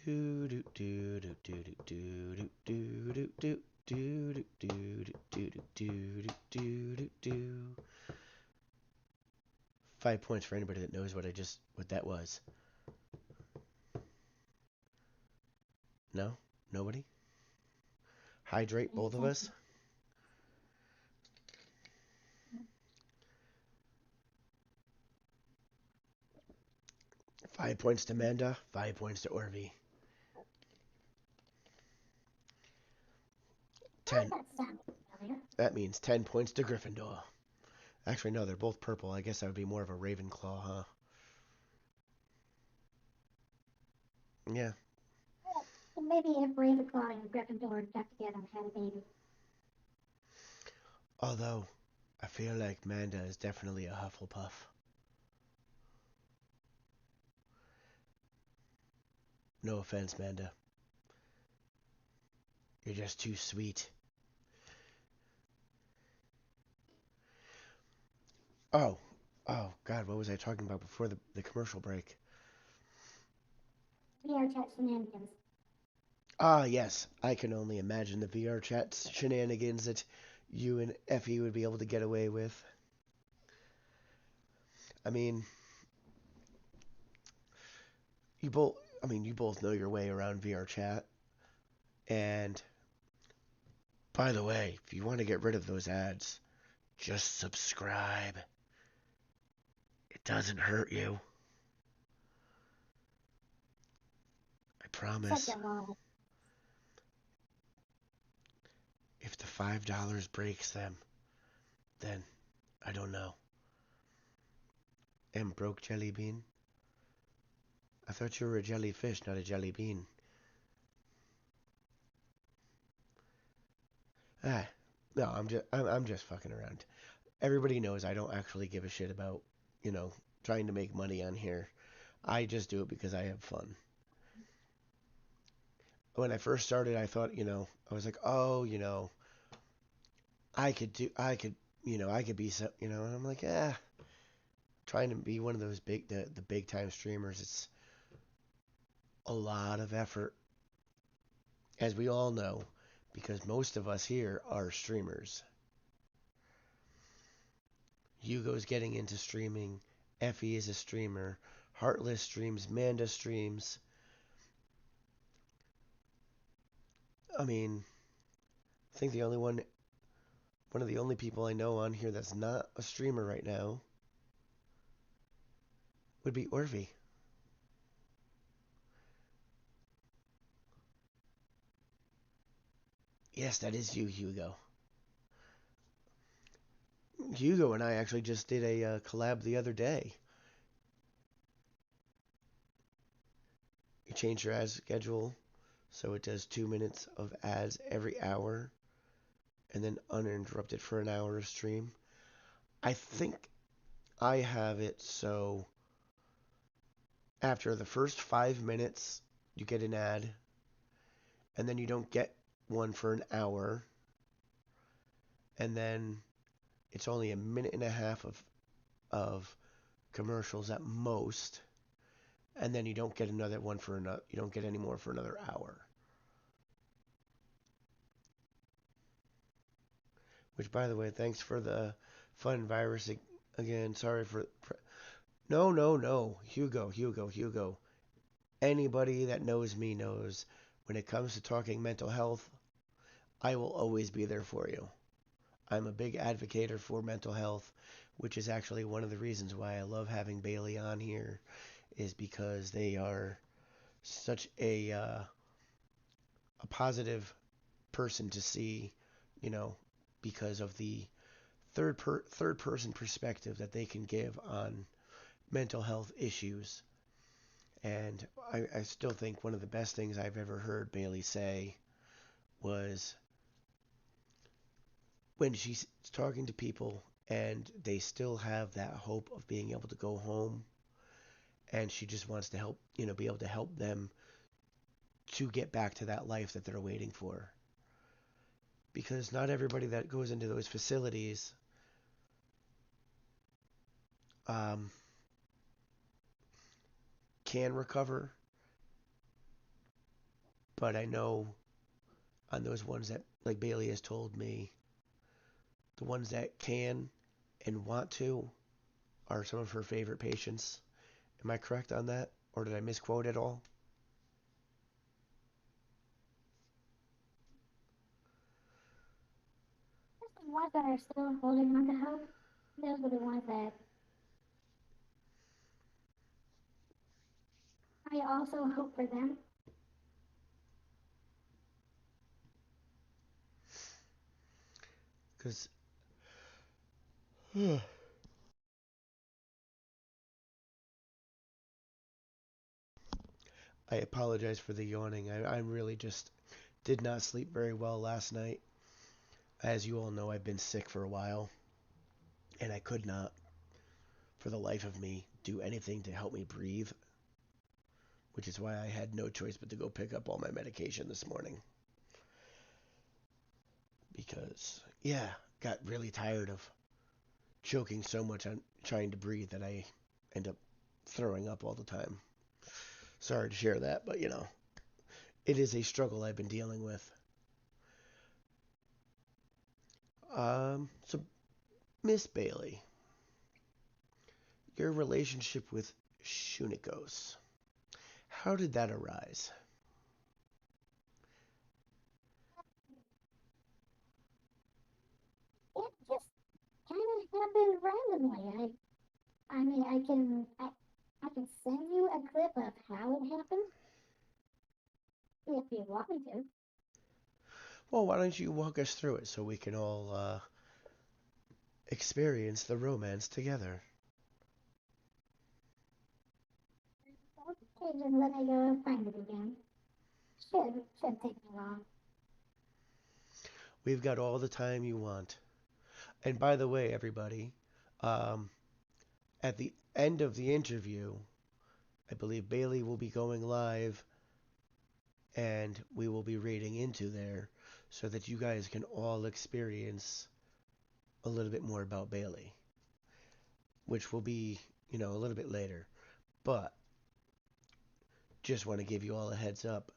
Do do do do do do do do do do do do do do do do do. 5 points for anybody that knows what that was. No, nobody. Hydrate both of us. 5 points to Manda. 5 points to Orvi. Oh, 10. that sounded familiar. That means 10 points to Gryffindor. Actually, no, they're both purple. I guess that would be more of a Ravenclaw, huh? Yeah. Well, maybe if Ravenclaw and Gryffindor got together and had a baby. Although, I feel like Manda is definitely a Hufflepuff. No offense, Manda. You're just too sweet. Oh, oh, God, what was I talking about before the commercial break? VR chat shenanigans. Ah, yes, I can only imagine the VR chat shenanigans that you and Effie would be able to get away with. I mean, you both, you both know your way around VR chat. And by the way, if you want to get rid of those ads, just subscribe. It doesn't hurt you. I Such promise. a lie. If the $5 breaks them, then I don't know. And broke jelly bean? I thought you were a jellyfish, not a jelly bean. Ah, no, I'm just fucking around. Everybody knows I don't actually give a shit about, you know, trying to make money on here. I just do it because I have fun. When I first started, I thought, I was like, oh, I could be so, and I'm like, trying to be one of those the big time streamers. It's a lot of effort, as we all know, because most of us here are streamers. Hugo's getting into streaming. Effie is a streamer. Heartless streams. Manda streams. I mean, I think one of the only people I know on here that's not a streamer right now would be Orvie. Yes, that is you, Hugo. Hugo and I actually just did a collab the other day. You change your ad schedule so it does 2 minutes of ads every hour and then uninterrupted for an hour of stream. I think I have it so after the first 5 minutes you get an ad and then you don't get one for an hour and then it's only a minute and a half of commercials at most, and then you don't get another one for another. You don't get any more for another hour. Which, by the way, thanks for the fun virus again. Sorry for. No, no, no, Hugo, Hugo, Hugo. Anybody that knows me knows when it comes to talking mental health, I will always be there for you. I'm a big advocate for mental health, which is actually one of the reasons why I love having Bailey on here, is because they are such a positive person to see, you know, because of the third person perspective that they can give on mental health issues. And I still think one of the best things I've ever heard Bailey say was when she's talking to people and they still have that hope of being able to go home, and she just wants to help, be able to help them to get back to that life that they're waiting for. Because not everybody that goes into those facilities um, can recover, but I know on those ones that, like Bailey has told me, the ones that can and want to are some of her favorite patients. Am I correct on that? Or did I misquote at all? Just the ones that are still holding on to hope, those are the ones that I also hope for them. Because I apologize for the yawning. I really just did not sleep very well last night. As you all know, I've been sick for a while, and I could not, for the life of me, do anything to help me breathe, which is why I had no choice but to go pick up all my medication this morning. Because, yeah, got really tired of choking so much on trying to breathe that I end up throwing up all the time. Sorry to share that, but it is a struggle I've been dealing with. So Miss Bailey, your relationship with Shunikos, how did that arise? It just kind of happened randomly. I mean, I can send you a clip of how it happened if you want me to. Well, why don't you walk us through it so we can all experience the romance together? Okay, just let me go find it again. Shouldn't take me long. We've got all the time you want. And by the way, everybody, um, at the end of the interview, I believe Bailey will be going live and we will be raiding into there so that you guys can all experience a little bit more about Bailey, which will be, a little bit later. But just want to give you all a heads up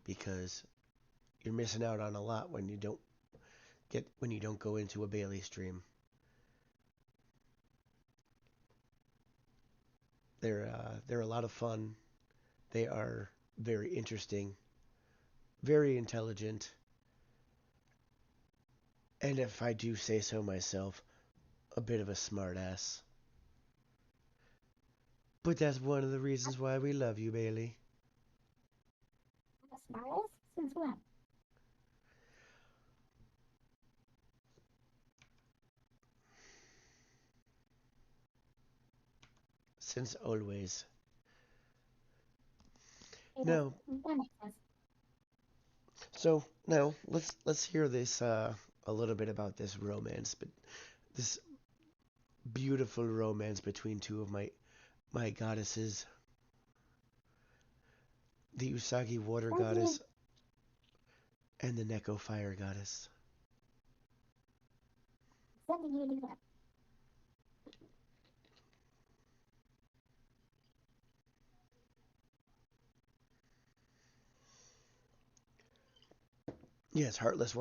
because you're missing out on a lot when you don't go into a Bailey stream. They're a lot of fun. They are very interesting, very intelligent, and if I do say so myself, a bit of a smartass. But that's one of the reasons why we love you, Bailey. The smartest? Since when? Since always. Okay, Now, that makes sense. so now let's hear this a little bit about this romance, but this beautiful romance between two of my goddesses, the Usagi water Sending goddess and the Neko fire goddess. you the clip. Yes, Heartless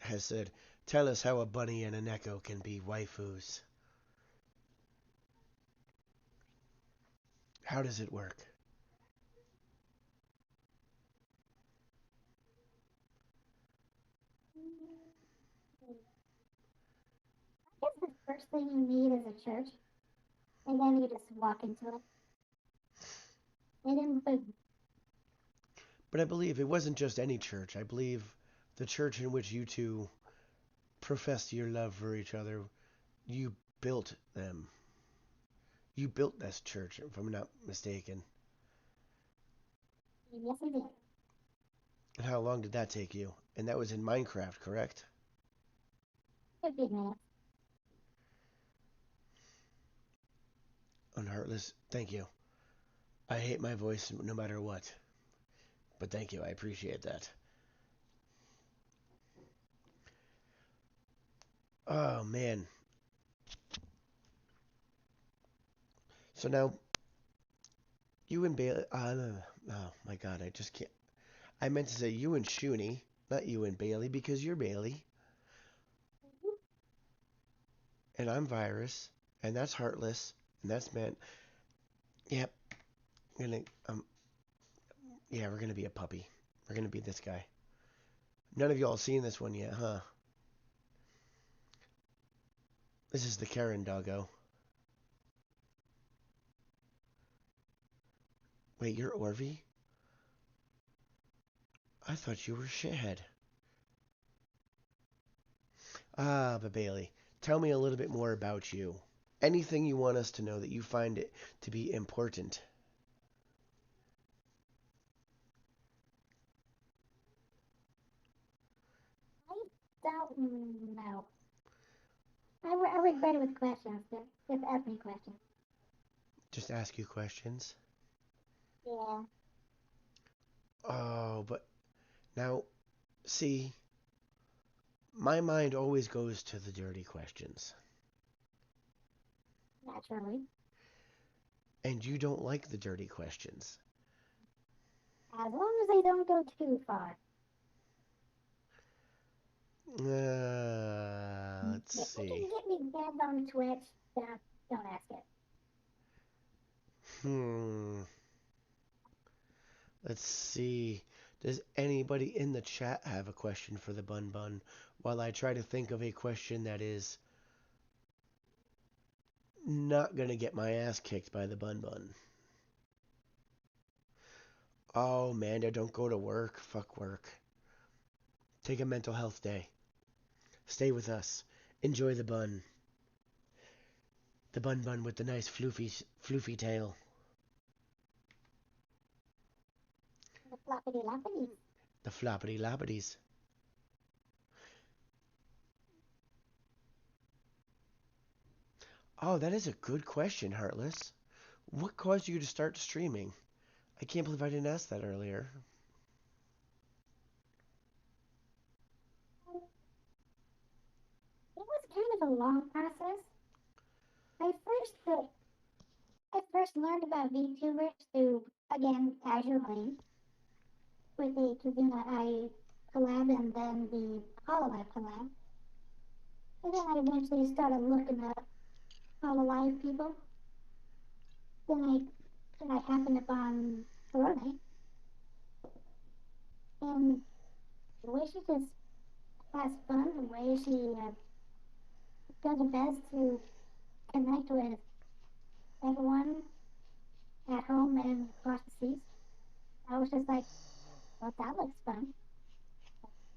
has said, "Tell us how a bunny and a Neko can be waifus. How does it work?" I guess the first thing you need is a church, and then you just walk into it. And then boom. But I believe it wasn't just any church. I believe the church in which you two professed your love for each other, you built them. You built this church, if I'm not mistaken. Yes, I did. And how long did that take you? And that was in Minecraft, correct? 15 minutes. On Heartless, thank you. I hate my voice no matter what. But thank you, I appreciate that. Oh, man. So now, you and Bailey. Oh, my God, I just can't. I meant to say you and Shuni, not you and Bailey, because you're Bailey. And I'm Virus. And that's Heartless. And that's Man. Yep. Gonna, yeah, we're gonna be a puppy. We're gonna be this guy. None of y'all seen this one yet, huh? This is the Karen doggo. Wait, you're Orvie? I thought you were Shithead. Ah, but Bailey, tell me a little bit more about you. Anything you want us to know that you find it to be important. don't know. I regret it with questions. Just ask me questions. Just ask you questions. Yeah. Oh, but now, see, my mind always goes to the dirty questions. Naturally. And you don't like the dirty questions. As long as they don't go too far. Let's If you see. can get me banned on Twitch, then don't ask it. Hmm. Let's see. Does anybody in the chat have a question for the Bun Bun? While I try to think of a question that is not gonna get my ass kicked by the Bun Bun. Oh, Amanda, don't go to work. Fuck work. Take a mental health day. Stay with us. Enjoy the bun. The Bun Bun with the nice floofy tail. The floppity loppity. The floppity loppities. Oh, that is a good question, Heartless. What caused you to start streaming? I can't believe I didn't ask that earlier. It was kind of a long process. I first uh, I first learned about VTubers through, again, casually, with the Kazuna I collab and then the Hololive collab. And then I eventually started looking up Hololive people. Then I happened upon Corona, and the way she just has fun, the way she does her best to connect with everyone at home and across the seas, I was just like, well, that looks fun.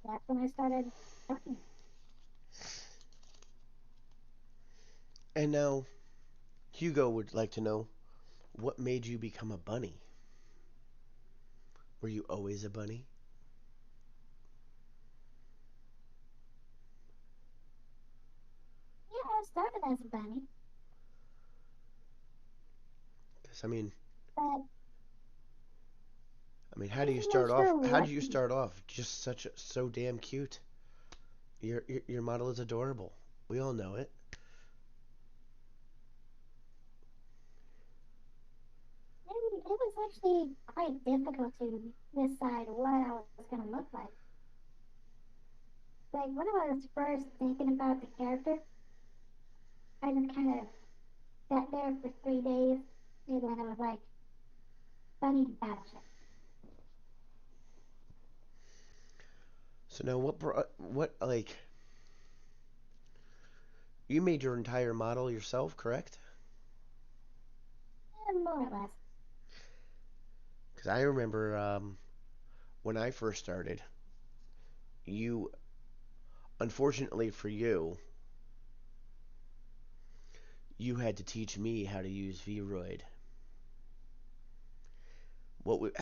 That's when I started talking. And now, Hugo would like to know what made you become a bunny? Were you always a bunny? Yeah, I started as a bunny, Because but how do you wasn't start much off? so How do you lucky. start off? Just so damn cute. Your model is adorable. We all know it. It was actually quite difficult to decide what I was going to look like. Like, when I was first thinking about the character, I just kind of sat there for 3 days, and then I was like, bunny batshit. So now, what like you made your entire model yourself, correct? More or less. Because I remember when I first started, you, unfortunately for you, you had to teach me how to use VRoid.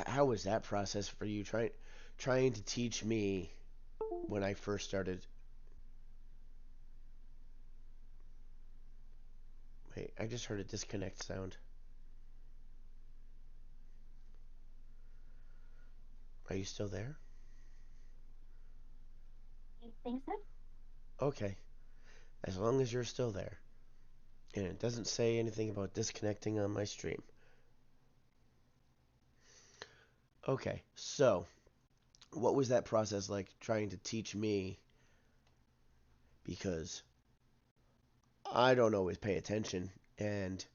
How was that process for you trying to teach me when I first started? Wait, I just heard a disconnect sound. Are you still there? You think so? Okay, as long as you're still there. And it doesn't say anything about disconnecting on my stream. Okay, so what was that process like trying to teach me? Because I don't always pay attention, and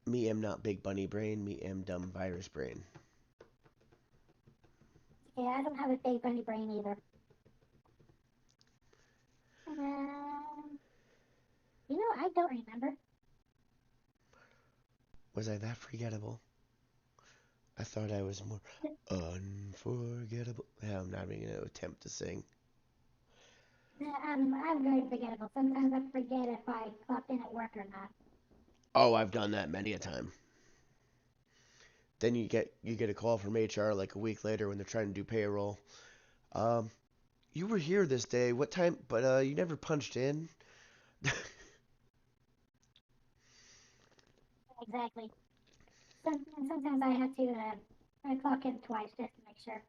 me am not big bunny brain, me am dumb virus brain. Yeah, I don't have a big bunny brain either. I don't remember. Was I that forgettable? I thought I was more unforgettable. I'm not even going to attempt to sing. I'm very forgettable. Sometimes I forget if I clocked in at work or not. Oh, I've done that many a time. Then you get a call from HR like a week later when they're trying to do payroll. Um, you were here this day. What time? But you never punched in. Exactly. Sometimes I have to clock in twice just to make sure.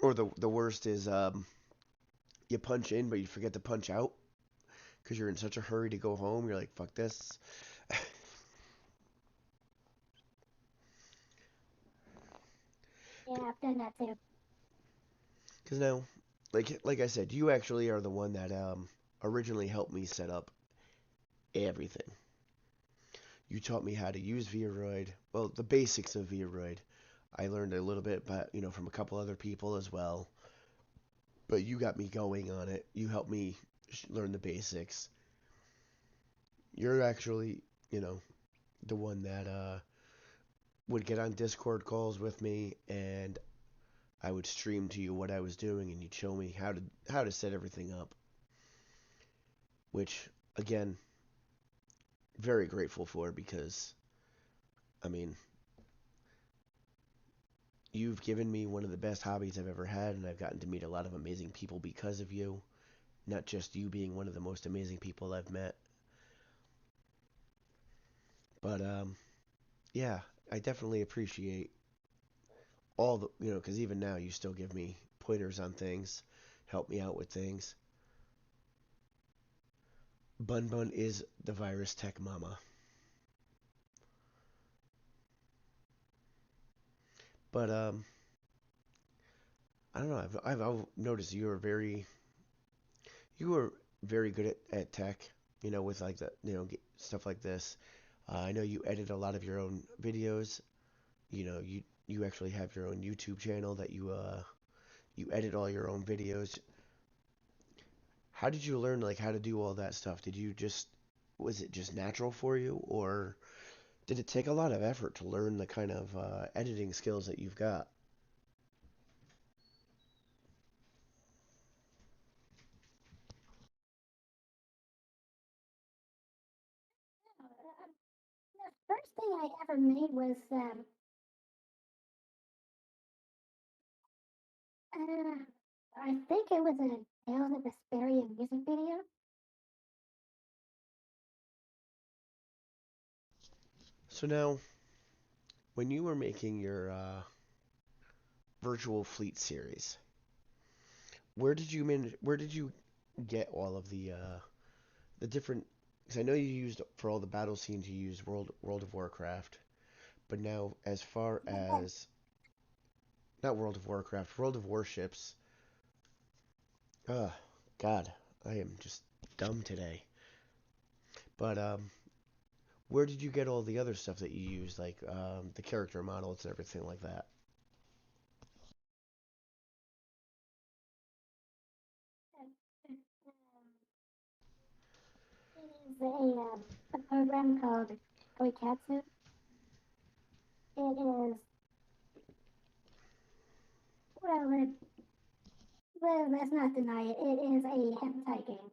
Or the worst is you punch in, but you forget to punch out because you're in such a hurry to go home. You're like, fuck this. Yeah, I've done that too. Because now, like I said, you actually are the one that originally helped me set up everything. You taught me how to use VRoid. Well, the basics of VRoid. I learned a little bit, but from a couple other people as well. But you got me going on it. You helped me learn the basics. You're actually, the one that would get on Discord calls with me, and I would stream to you what I was doing, and you'd show me how to set everything up. Which, again, very grateful for because, I mean, you've given me one of the best hobbies I've ever had, and I've gotten to meet a lot of amazing people because of you. Not just you being one of the most amazing people I've met. But yeah, I definitely appreciate all the, because even now you still give me pointers on things, help me out with things. Bun Bun is the virus tech mama. But I don't know. I've noticed you were very good at tech. With like the stuff like this. I know you edit a lot of your own videos. You actually have your own YouTube channel that you edit all your own videos. How did you learn like how to do all that stuff? Was it just natural for you, or did it take a lot of effort to learn the kind of editing skills that you've got? The first thing I ever made was I think it was a Tales of Vesperia music video. So now, when you were making your virtual fleet series, where did you get all of the different? Because I know you used for all the battle scenes you used World of Warcraft, but now as far as not World of Warcraft, World of Warships. God, I am just dumb today. But where did you get all the other stuff that you use, like the character models and everything like that? It is a program called Koikatsu. It is, well, let's not deny it. It is a hentai game.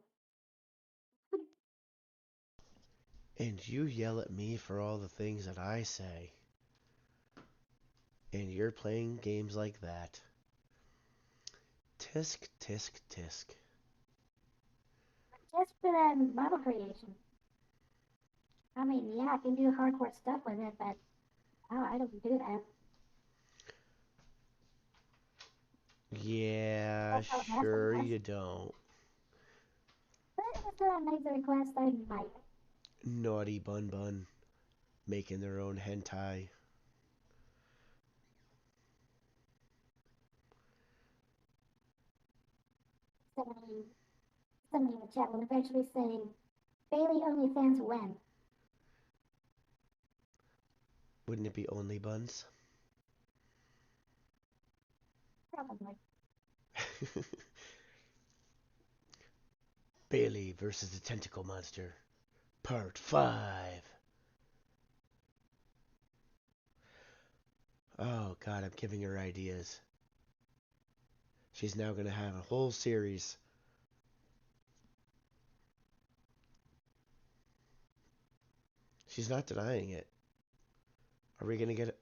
And you yell at me for all the things that I say, and you're playing games like that. Tisk, tisk, tisk. Just for model creation. I mean, yeah, I can do hardcore stuff with it, but I don't do that. Yeah, That's what I was asking, sure yes. you don't. But if someone makes a request, I might. Naughty Bun Bun, making their own hentai. Somebody, somebody in the chat will eventually say, Bailey OnlyFans when? Wouldn't it be only buns? Probably. Bailey versus the Tentacle Monster, Part 5. Oh God, I'm giving her ideas. She's now gonna have a whole series. She's not denying it. Are we gonna get it?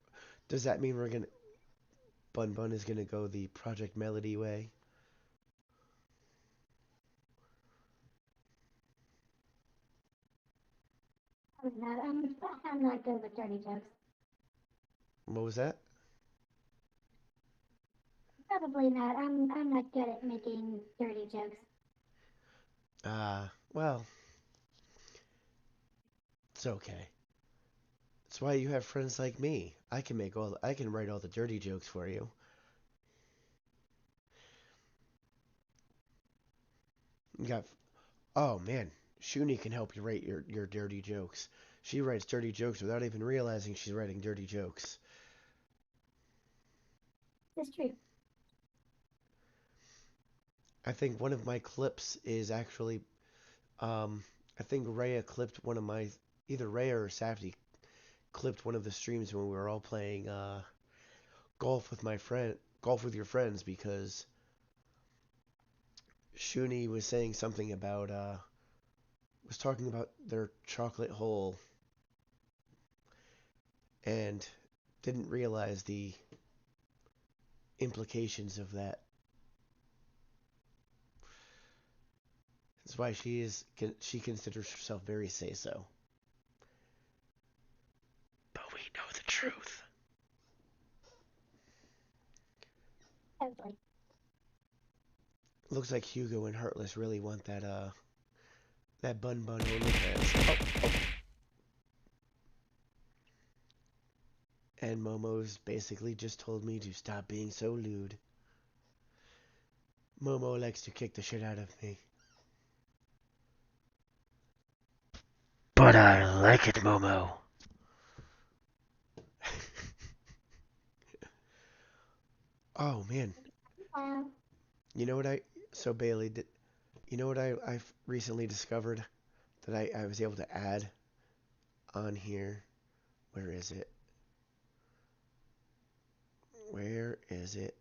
Does that mean we're gonna Bun Bun is gonna go the Project Melody way? Probably not. I'm not good with dirty jokes. What was that? Probably not. I'm not good at making dirty jokes. Well, it's okay. That's why you have friends like me. I can write all the dirty jokes for you. You got, oh man, Shuni can help you write your dirty jokes. She writes dirty jokes without even realizing she's writing dirty jokes. It's true. I think one of my clips is actually, I think Rhea clipped one of my, either Rhea or Safety clipped one of the streams when we were all playing golf with your friends, because Shuni was saying something about was talking about their chocolate hole and didn't realize the implications of that. That's why she considers herself very say-so. But we know the truth. Totally. Looks like Hugo and Heartless really want that bun OnlyFans. Oh. And Momo's basically just told me to stop being so lewd. Momo likes to kick the shit out of me. But I like it, Momo. Oh man. You know what Bailey did, you know what I've recently discovered that I was able to add on here? Where is it? Where is it?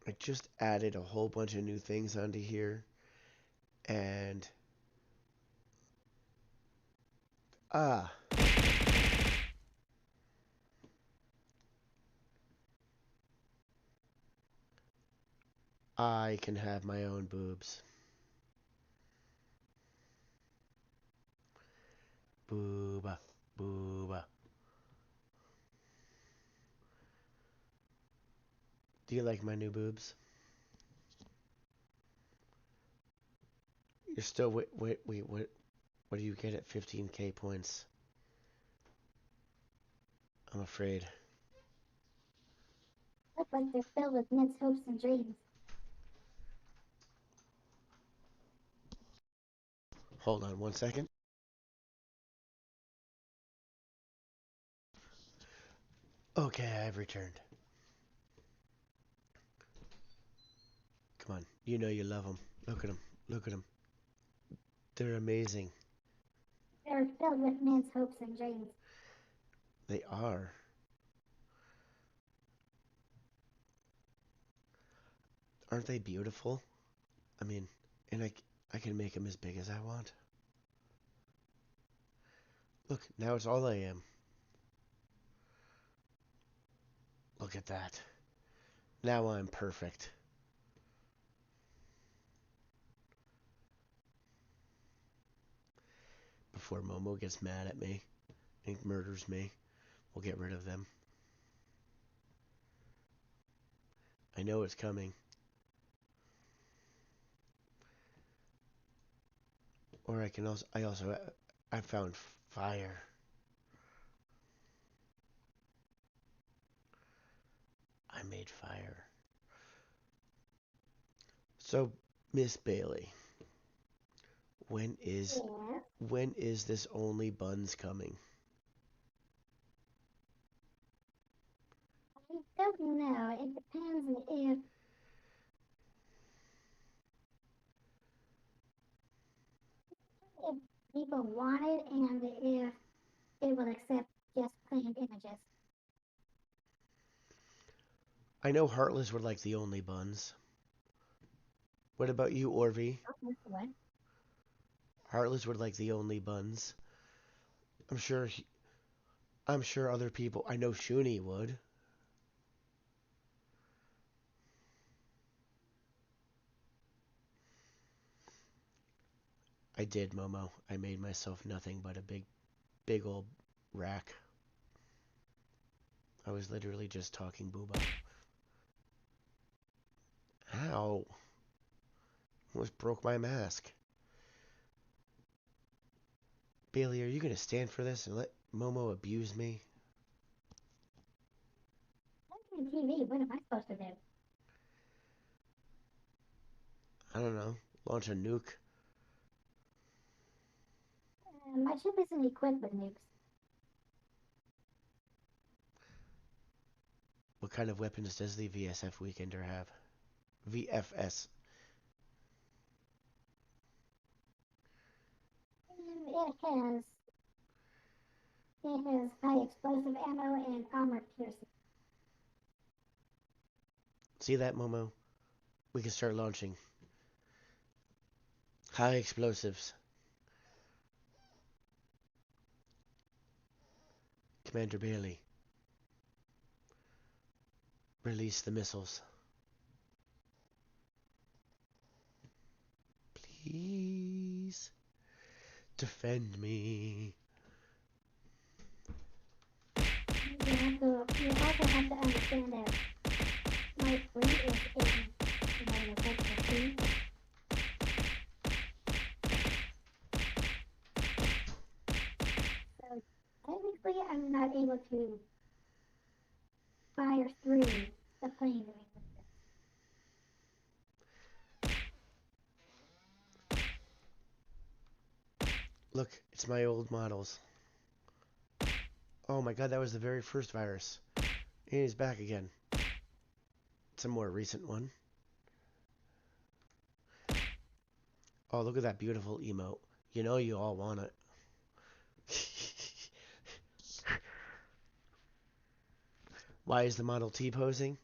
I just added a whole bunch of new things onto here, and ah, I can have my own boobs. Booba, booba. Do you like my new boobs? You're still wait, what do you get at 15k points? I'm afraid. Look like they're filled with men's hopes and dreams. Hold on 1 second. Okay, I've returned. Come on, you know you love them. Look at them. Look at them. They're amazing. They're filled with men's hopes and dreams. They are. Aren't they beautiful? I mean, and I can make them as big as I want. Look, now it's all I am. Look at that. Now I'm perfect. Before Momo gets mad at me and murders me, we'll get rid of them. I know it's coming. Or I found fire. I made fire. So, Miss Bailey, when is Yeah. when is this only buns coming? I don't know. It depends if people want it and if it will accept just plain images. I know Heartless would like the only buns. What about you, Orvie? What? Heartless would like the only buns. I'm sure other people. I know Shuni would. I did, Momo. I made myself nothing but a big old rack. I was literally just talking booba. Ow. Almost broke my mask. Bailey, are you gonna stand for this and let Momo abuse me? I'm on TV. What am I supposed to do? I don't know. Launch a nuke. My ship isn't equipped with nukes. What kind of weapons does the VSF Weekender have? VFS. It has high explosive ammo and armor piercing. See that, Momo? We can start launching. High explosives. Commander Bailey. Release the missiles. Please. Defend me. You also have to understand that my fleet is in an effective fleet. So technically I'm not able to fire through the plane doing this. Look, it's my old models. Oh my god, that was the very first virus. And he's back again. It's a more recent one. Oh, look at that beautiful emote. You know you all want it. Why is the Model T posing?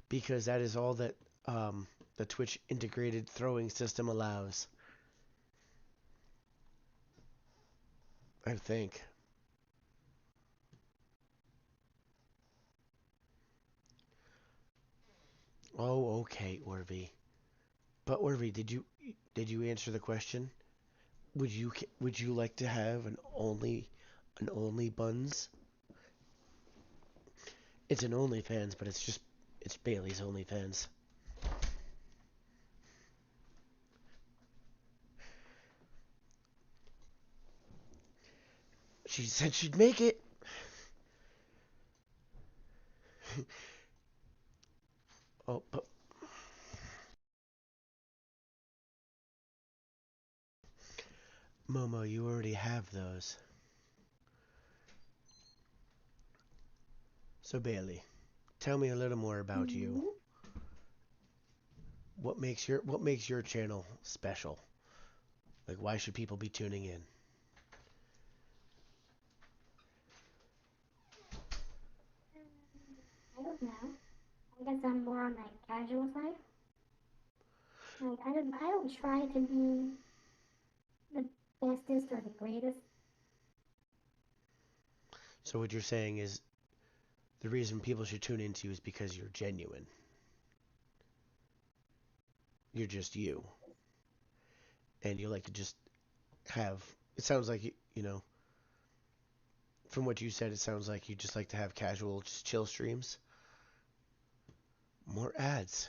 Because that is all that the Twitch integrated throwing system allows. I think. Oh, okay, Orvy. But Orvy, did you answer the question? Would you like to have an only buns? It's an OnlyFans, but it's Bailey's OnlyFans. She said she'd make it. Oh, but Momo, you already have those. So Bailey, tell me a little more about you. What makes your channel special? Like, why should people be tuning in? I don't know. I guess I'm more on the casual side. Like I don't try to be the bestest or the greatest. So what you're saying is the reason people should tune into you is because you're genuine. You're just you. And you like to just have, it sounds like, you know, from what you said, it sounds like you just like to have casual, just chill streams. More ads.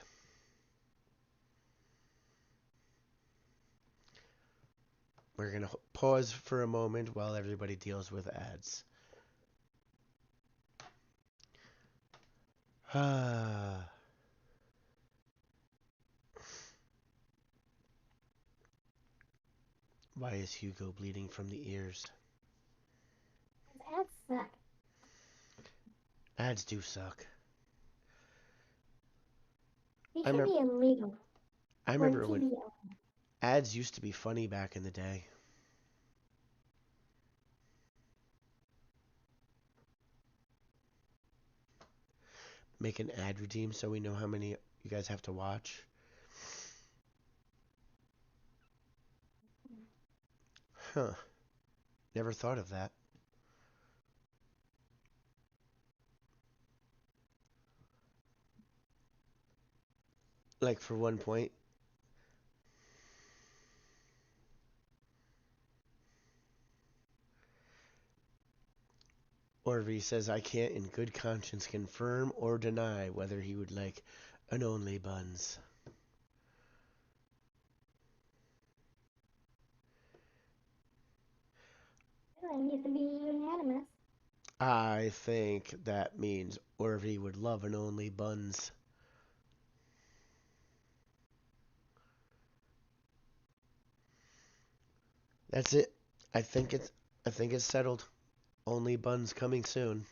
We're going to pause for a moment while everybody deals with ads. Ah. Why is Hugo bleeding from the ears? Ads suck. Ads do suck. They I should remember, be illegal. I Or remember when TV. ads used to be funny back in the day. Make an ad redeem so we know how many you guys have to watch. Huh. Never thought of that. Like for 1 point. Orvie says I can't in good conscience confirm or deny whether he would like an only buns. Well, it needs to be unanimous. I think that means Orvie would love an only buns. That's it. I think it's settled. Only buns coming soon.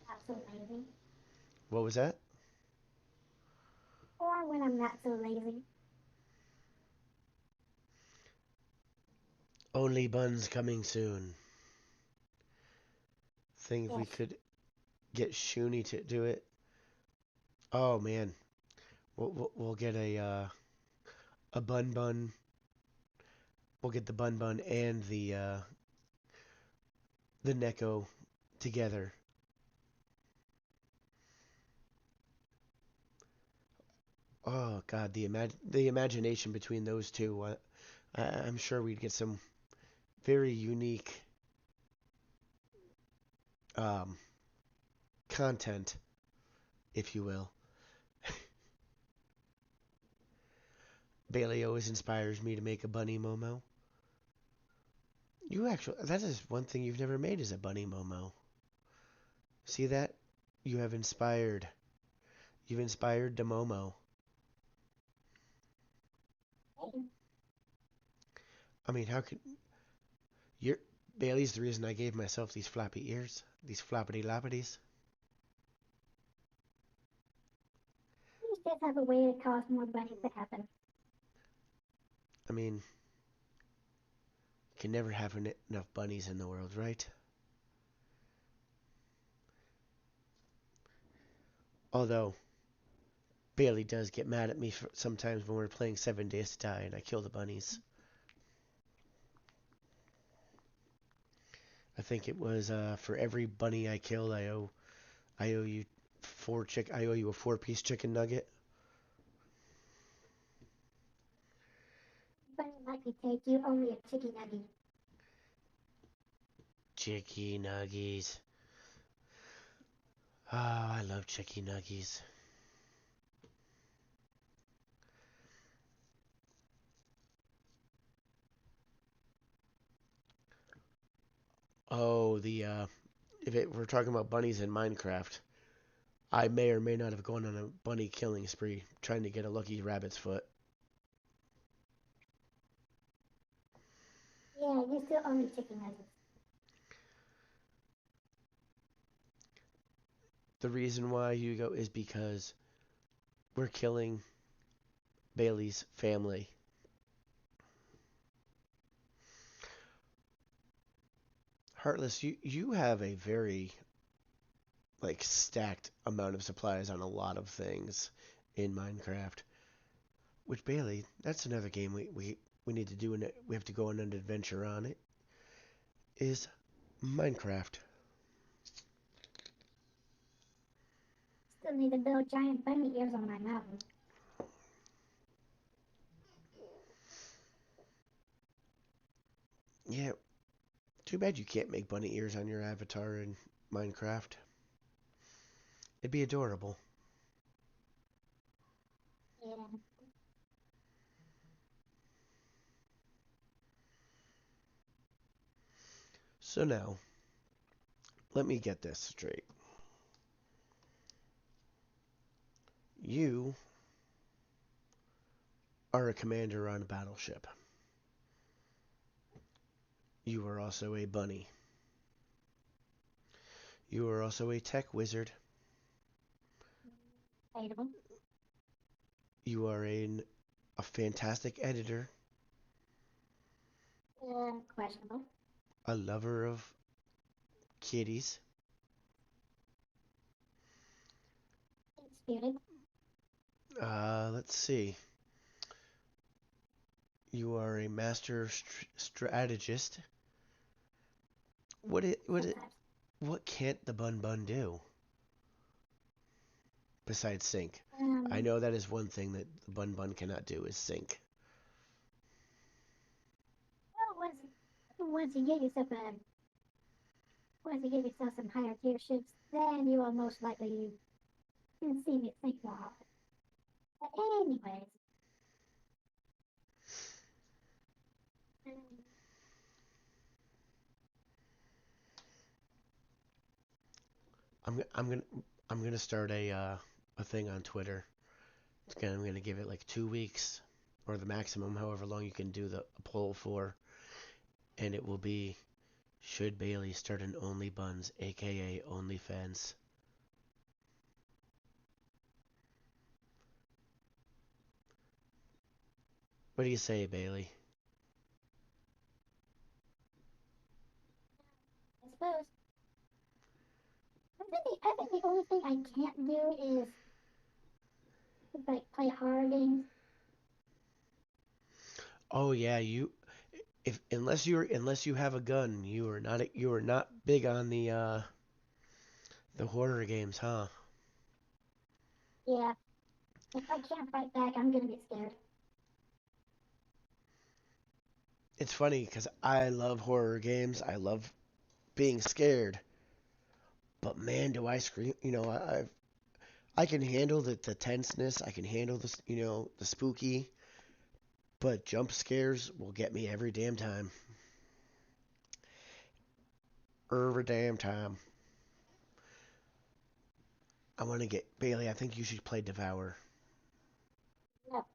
Not so lazy. What was that? Or when I'm not so lazy. Only buns coming soon. Think if we Yes. could get Shuni to do it. Oh man, we'll get a bun bun. We'll get the bun bun and the Neko together. Oh God, the imagination between those two. I'm sure we'd get some very unique um, content, if you will. Bailey always inspires me to make a bunny Momo. That is one thing you've never made is a bunny Momo. See that? You have inspired. You've inspired the Momo. Hey, I mean, how could you're Bailey's the reason I gave myself these floppy ears, these floppity loppities. you just have a way to cause more bunnies to happen. I mean, you can never have enough bunnies in the world, right? Although Bailey does get mad at me sometimes when we're playing 7 Days to Die and I kill the bunnies. I think it was for every bunny I killed, I owe you I owe you a 4-piece chicken nugget. Bunny likely take you only a chicken nugget. Chicky nuggies. Oh, I love chicky nuggies. Oh, if we're talking about bunnies in Minecraft, I may or may not have gone on a bunny killing spree trying to get a lucky rabbit's foot. Yeah, you still only chicken nuggets. The reason why, Hugo, is because we're killing Bailey's family. Heartless, you have a very like stacked amount of supplies on a lot of things in Minecraft. Which Bailey, that's another game we need to do and we have to go on an adventure on it. Is Minecraft. Still need to build giant bunny ears on my mountain. Yeah, too bad you can't make bunny ears on your avatar in Minecraft. It'd be adorable. Yeah. So now, let me get this straight. You are a commander on a battleship. You are also a bunny. You are also a tech wizard. Debatable. You are a fantastic editor, Questionable. a lover of kitties. Disputed. Let's see. You are a master strategist. Sometimes. What can't the bun bun do besides sink? I Um, know that is one thing that the bun bun cannot do is sink. well, was once you get yourself some higher tier ships, then you will most likely see me think more often. But anyways, I'm gonna start a thing on Twitter. I'm gonna give it like 2 weeks or the maximum, however long you can do the poll for, and it will be should Bailey start an Only Buns, aka OnlyFans? What do you say, Bailey? I suppose I think the only thing I can't do is like play horror games. Oh yeah, if unless you have a gun, you are not big on the horror games, huh? Yeah, if I can't fight back, I'm gonna get scared. It's funny because I love horror games. I love being scared, but man, do I scream! I can handle the tenseness. I can handle the spooky, but jump scares will get me every damn time. Every damn time. I want to get Bailey. I think you should play Devour. No,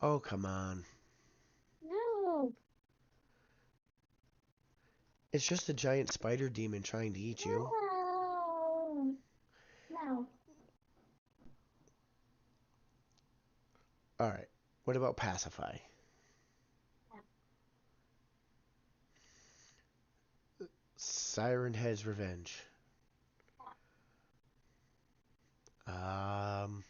Oh come on! no, It's just a giant spider demon trying to eat you. no, no. All right. What about Pacify? Siren Head's Revenge. Um,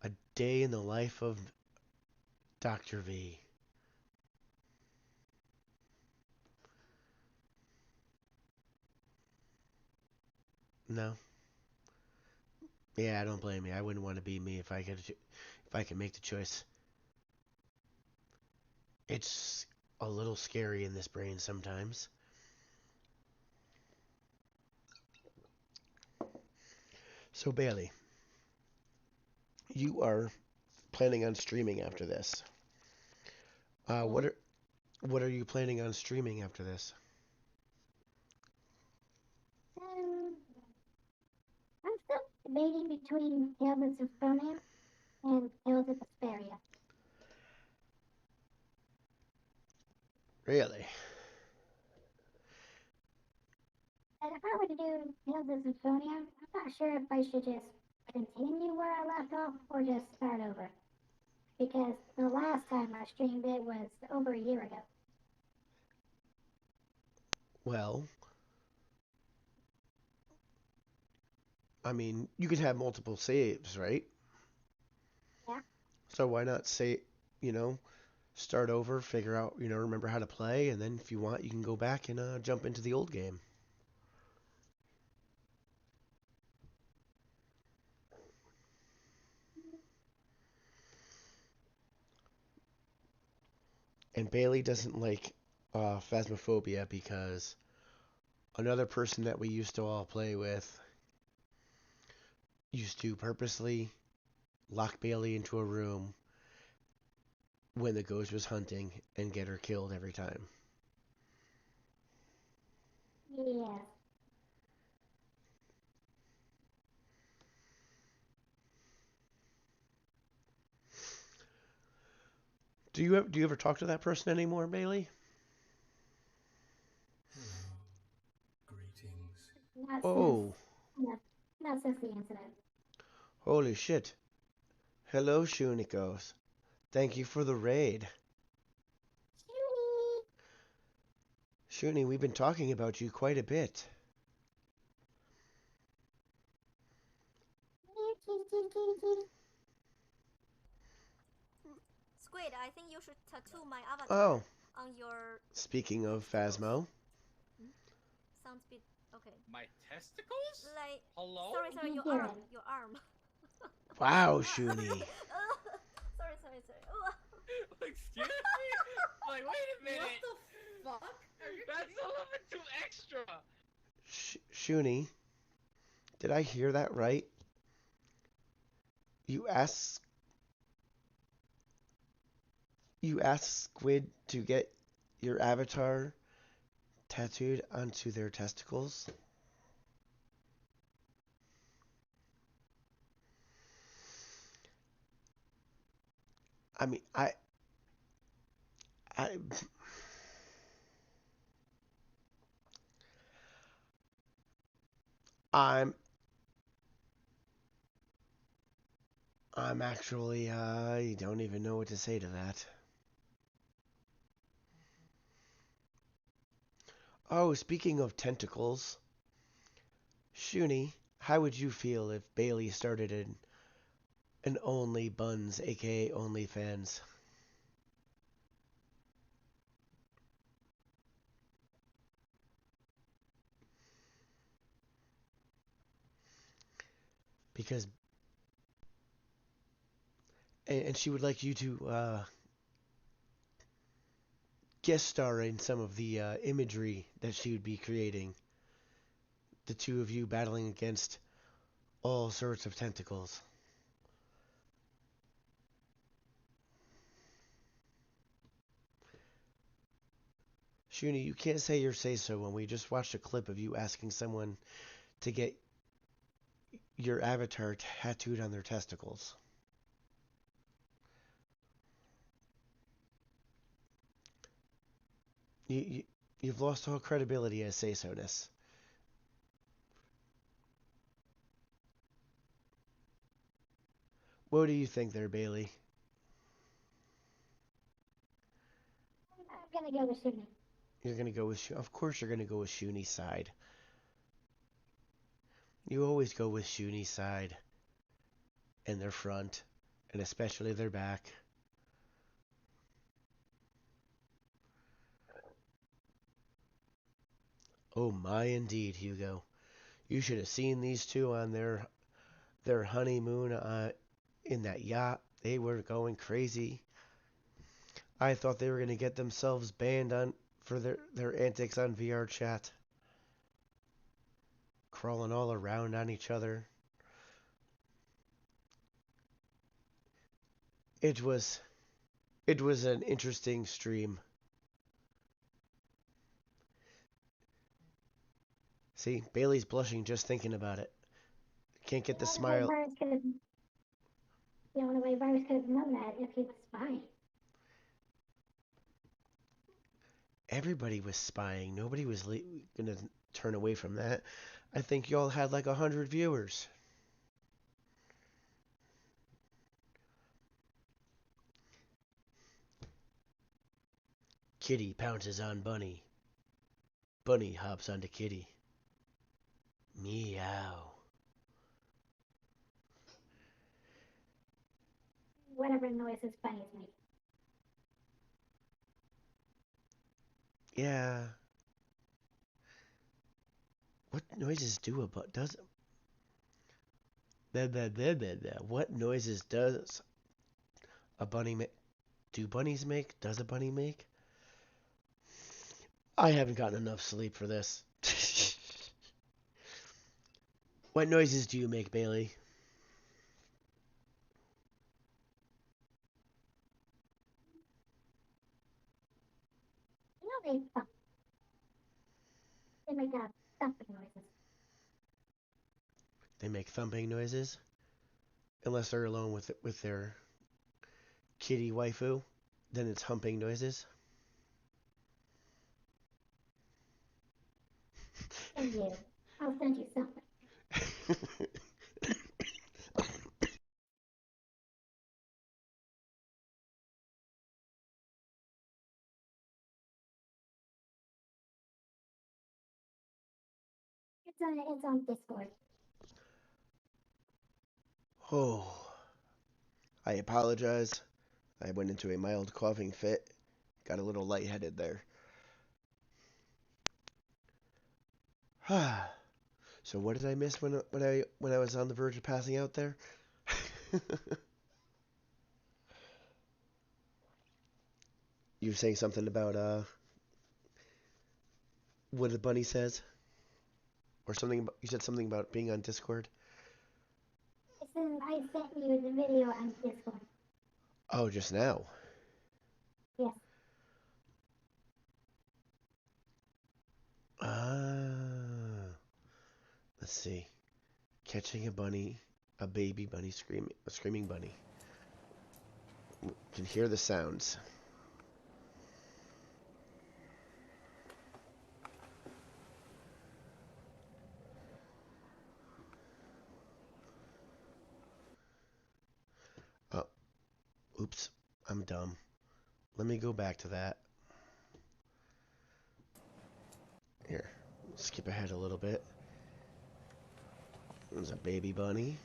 A Day in the Life of Dr. V. No. Yeah, I don't blame you. I wouldn't want to be me if I could make the choice. It's a little scary in this brain sometimes. So Bailey, you are planning on streaming after this. Uh, Yeah. what are what are you planning on streaming after this? Um, I'm still debating between Tales of Symphonia and Tales of Vesperia. Really? And if I were to do Tales of Symphonia, I'm not sure if I should just continue where I left off or just start over. Because the last time I streamed it was over a year ago. Well, I mean, you could have multiple saves, right? Yeah. So why not you know, start over, figure out, remember how to play, and then if you want, you can go back and jump into the old game. And Bailey doesn't like Phasmophobia because another person that we used to all play with used to purposely lock Bailey into a room when the ghost was hunting and get her killed every time. Yeah. Do you ever talk to that person anymore, Bailey? Hello. Greetings. Not since, Oh, not, not since the incident. holy shit. Hello, Shunikos. Thank you for the raid. Judy! Shuni, we've been talking about you quite a bit. Squid, I think you should tattoo my avatar Oh, on your. speaking of Phasmo. Sounds bit okay. My testicles? Like, Hello? sorry, You your get arm, it. your arm. Wow, Shuni. sorry, Coming too extra. Shuni, did I hear that right? You asked Squid to get your avatar tattooed onto their testicles? I mean, I, I'm, I'm actually, I don't even know what to say to that. Oh, speaking of tentacles, Shuni, how would you feel if Bailey started an Only Buns, aka OnlyFans? Because, and she would like you to guest star in some of the imagery that she would be creating. The two of you battling against all sorts of tentacles. Shuni, you can't say your say so when we just watched a clip of you asking someone to get your avatar tattooed on their testicles. You, you've lost all credibility as say so-ness. What do you think there, Bailey? I'm gonna go with Shuni. You're gonna go with of course you're gonna go with Shuni's side. You always go with Shuni's side and their front, and especially their back. Oh my, indeed, Hugo. You should have seen these two on their honeymoon in that yacht. They were going crazy. I thought they were gonna get themselves banned on for their antics on VR chat, crawling all around on each other. It was it was an interesting stream. See, Bailey's blushing just thinking about it. Can't get the smile. The only way Virus could have known that if he was spying. Everybody was spying. Nobody was gonna turn away from that. I think y'all had like 100 viewers. Kitty pounces on Bunny. Bunny hops onto Kitty. Meow. Whatever noises bunnies make. Yeah. What noises does what noises does a bunny make? Do bunnies make? Does a bunny make? I haven't gotten enough sleep for this. What noises do you make, Bailey? You know they thump. They make thumping noises. They make thumping noises, unless they're alone with their kitty waifu. Then it's humping noises. And you. I'll send you something. It's on Discord. Oh, I apologize. I went into a mild coughing fit. Got a little lightheaded there. So what did I miss when I was on the verge of passing out there? You were saying something about what the bunny says? Or something, you said something about being on Discord? I sent you the video on Discord. Oh, just now. Yes. Ah. Let's see. Catching a bunny, a baby bunny screaming, a screaming bunny. You can hear the sounds. Oh, oops. I'm dumb. Let me go back to that. Here, skip ahead a little bit. There's a baby bunny.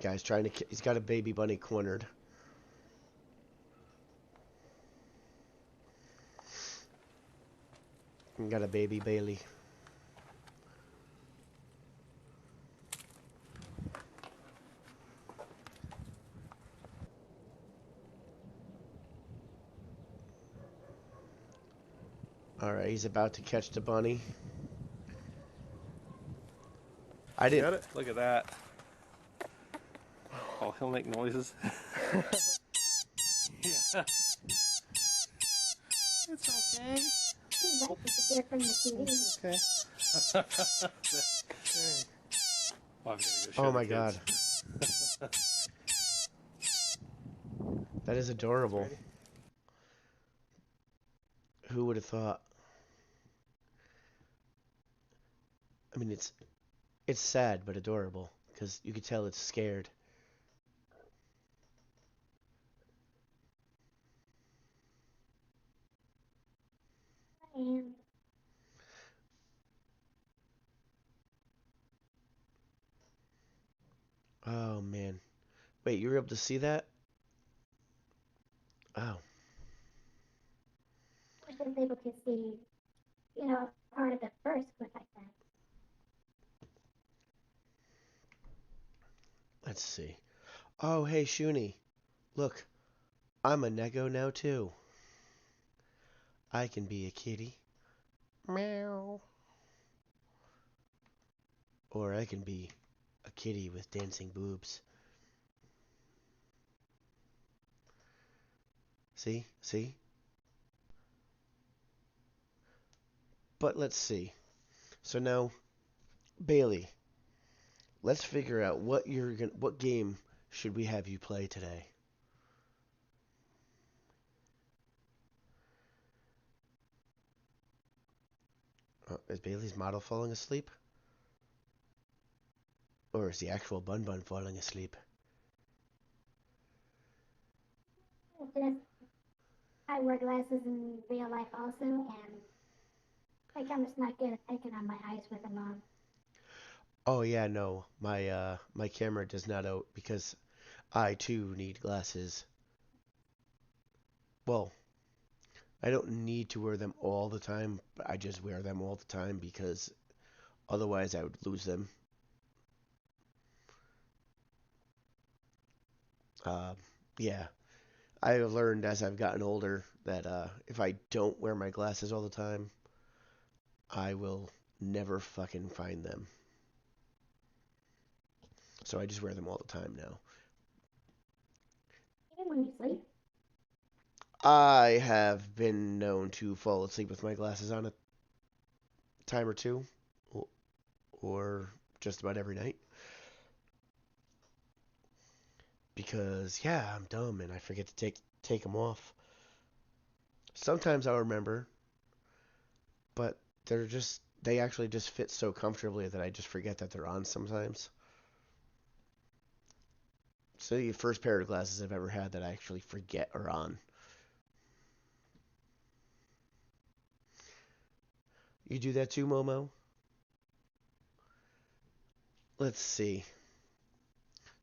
Guy's trying to, he's got a baby bunny cornered. And got a baby Bailey. Alright, he's about to catch the bunny. I didn't. Got it? Look at that. Oh, he'll make noises. Yeah. It's okay. He'd like to disappear from the TV. Okay. Oh, I've got to go show Oh the my kids. god. That is adorable. Ready? Who would have thought? I mean, it's sad but adorable because you could tell it's scared. And Oh man. Wait, you were able to see that? Oh. I was able to see, part of the first clip I sent. Let's see. Oh, hey, Shuni. Look, I'm a Nego now, too. I can be a kitty. Meow. Or I can be a kitty with dancing boobs. See? See? But let's see. So now, Bailey, let's figure out what game should we have you play today? Is Bailey's model falling asleep? Or is the actual Bun Bun falling asleep? It's just, I wear glasses in real life also, and my camera's not good at taking on my eyes with them on. Oh yeah, no. My camera does not out because I too need glasses. Well, I don't need to wear them all the time, but I just wear them all the time because otherwise I would lose them. Uh, yeah. I have learned as I've gotten older that if I don't wear my glasses all the time, I will never fucking find them. So I just wear them all the time now. Even when you sleep, I have been known to fall asleep with my glasses on a time or two, or just about every night. Because yeah, I'm dumb and I forget to take them off. Sometimes I'll remember, but they actually just fit so comfortably that I just forget that they're on sometimes. So the first pair of glasses I've ever had that I actually forget are on. You do that too, Momo? Let's see.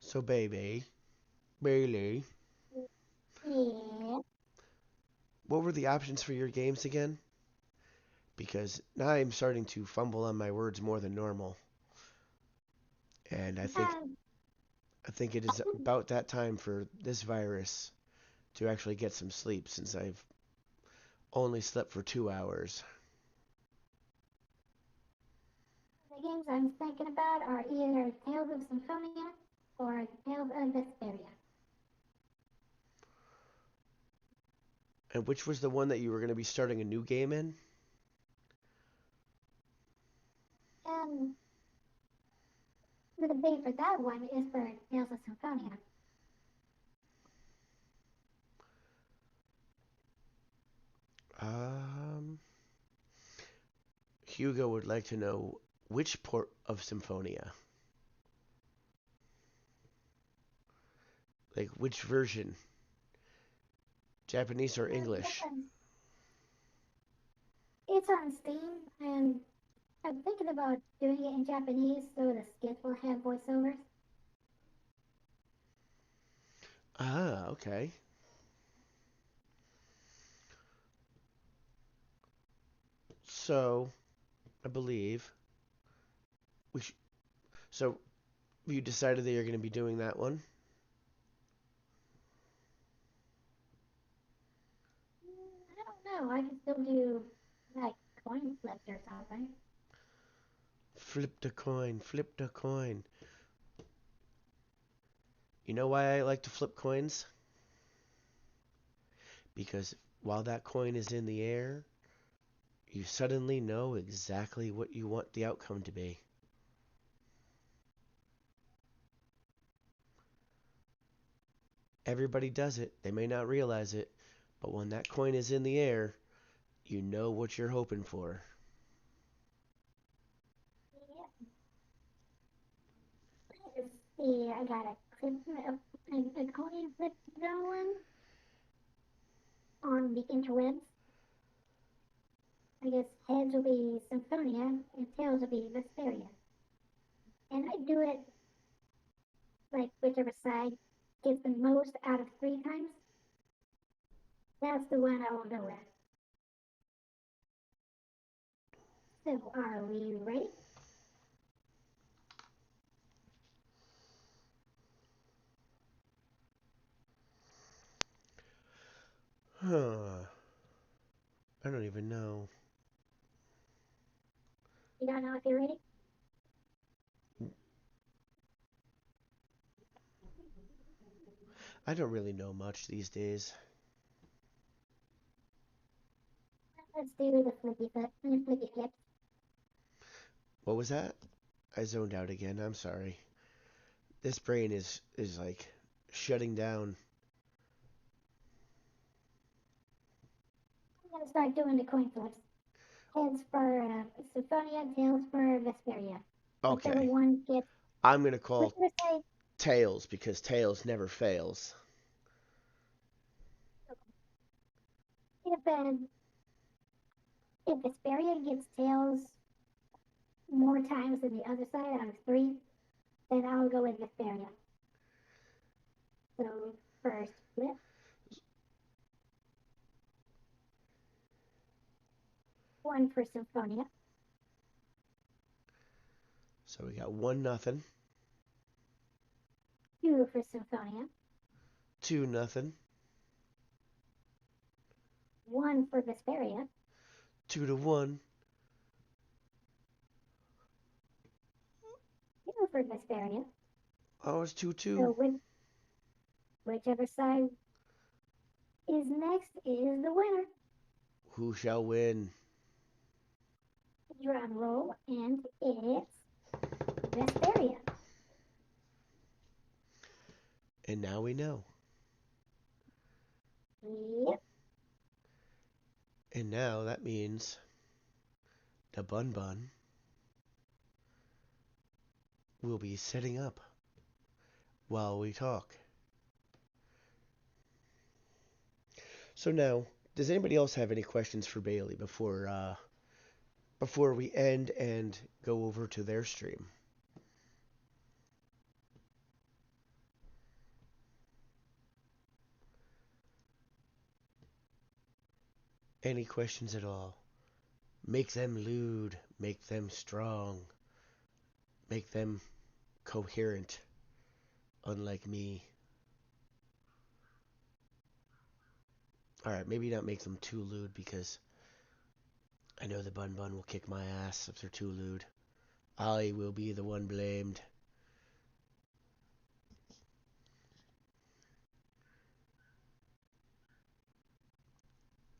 So Bailey, yeah. what were the options for your games again? Because now I'm starting to fumble on my words more than normal. And I think Um, it is about that time for this virus to actually get some sleep since I've only slept for 2 hours. The games I'm thinking about are either Tales of Symphonia or Tales of Vesperia. And which was the one that you were going to be starting a new game in? And the debate for that one is for Tales of Symphonia. Hugo would like to know which port of Symphonia. Like which version? Japanese or English? It's on Steam, and I'm thinking about doing it in Japanese so the skits will have voiceovers. Ah, okay. So, I believe we sh- so you decided that you're going to be doing that one? I don't know. I can still do like coin flips or something. Flip the coin, flip the coin. You know why I like to flip coins? Because while that coin is in the air, you suddenly know exactly what you want the outcome to be. Everybody does it. They may not realize it, but when that coin is in the air, you know what you're hoping for. Yeah. Let's see. I got a coin flip going on the interwebs. I guess heads will be Symphonia and tails will be Vesperia. And I do it like whichever side gets the most out of 3 times. That's the one I will go with. So, are we ready? Huh. I don't even know. You don't know if you're ready? I don't really know much these days. Let's do the flippy flip. What was that? I zoned out again. I'm sorry. This brain is like shutting down. I'm gonna start doing the coin flips. Heads for Symphonia, tails for Vesperia. Whichever Okay. one gets, I'm going to call whichever side, tails because tails never fails. if, uh, if Vesperia gets tails more times than the other side out of 3, then I'll go with Vesperia. So, first flip. One for Symphonia. So we got 1-0, 2 for Symphonia. 2-0, 1 for Vesperia. 2-1. 2 for Vesperia. Oh, it's 2-2. So whichever side is next is the winner. Who shall win? Drum roll, and it's Vesperia. And now we know. Yep. And now that means the Bun Bun will be setting up while we talk. So now, does anybody else have any questions for Bailey before we end and go over to their stream? Any questions at all? Make them lewd, make them strong, make them coherent, unlike me. Alright, maybe not make them too lewd because I know the Bun Bun will kick my ass if they're too lewd. I will be the one blamed.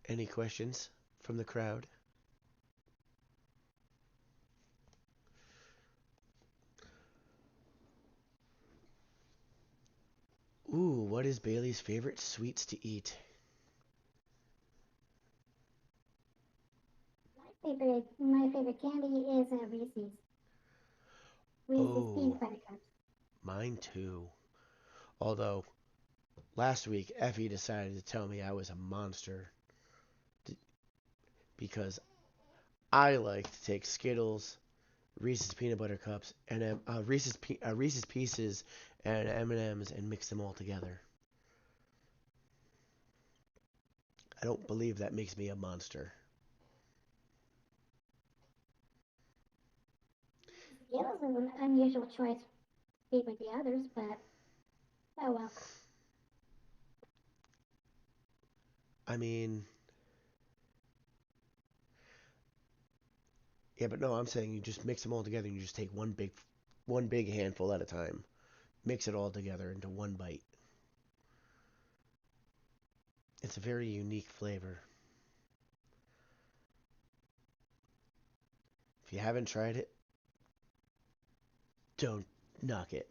Any questions from the crowd? Ooh, what is Bailey's favorite sweets to eat? My favorite candy is Reese's. Reese's Oh, peanut butter cups. mine too. Although, last week Effie decided to tell me I was a monster because I like to take Skittles, Reese's peanut butter cups, and Reese's Pieces and M&Ms and mix them all together. I don't believe that makes me a monster. Skittles is an unusual choice with the others, but oh well. I mean, yeah, but no, I'm saying you just mix them all together and you just take one big handful at a time. Mix it all together into one bite. It's a very unique flavor. If you haven't tried it, don't knock it.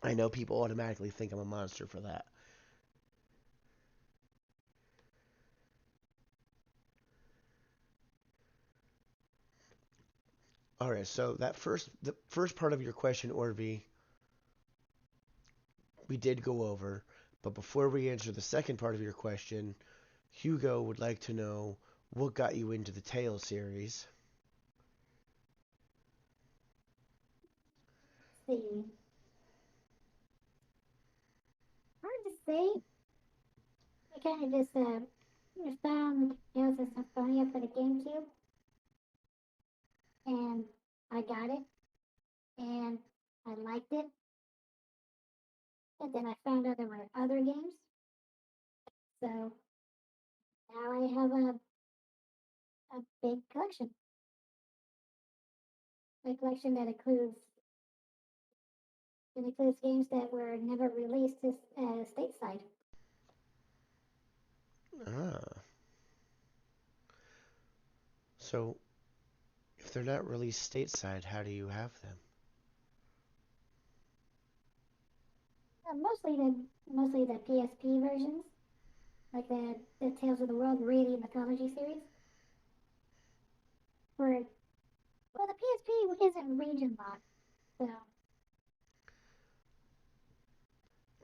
I know people automatically think I'm a monster for that. All right, so the first part of your question, Orvi, we did go over, but before we answer the second part of your question, Hugo would like to know what got you into the Tales series. Let's see. Hard to say. I kind of just found Tales of Symphonia for the GameCube, and I got it, and I liked it. And then I found out there were other games, so now I have a big collection. A collection that includes games that were never released to stateside. Ah, so if they're not released stateside, how do you have them? Mostly the PSP versions, like the Tales of the World Radio Mythology series. For well, the PSP isn't region locked, so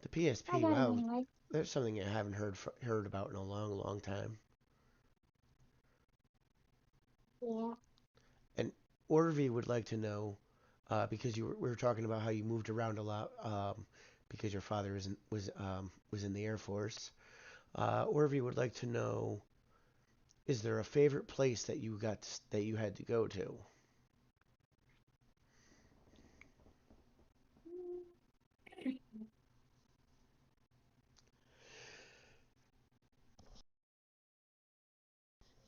The I PSP, got them wow, anyway. there's something I haven't heard about in a long, long time. Yeah. And Orvi would like to know, because we were talking about how you moved around a lot, because your father was in the Air Force. Orvi would like to know, is there a favorite place that that you had to go to?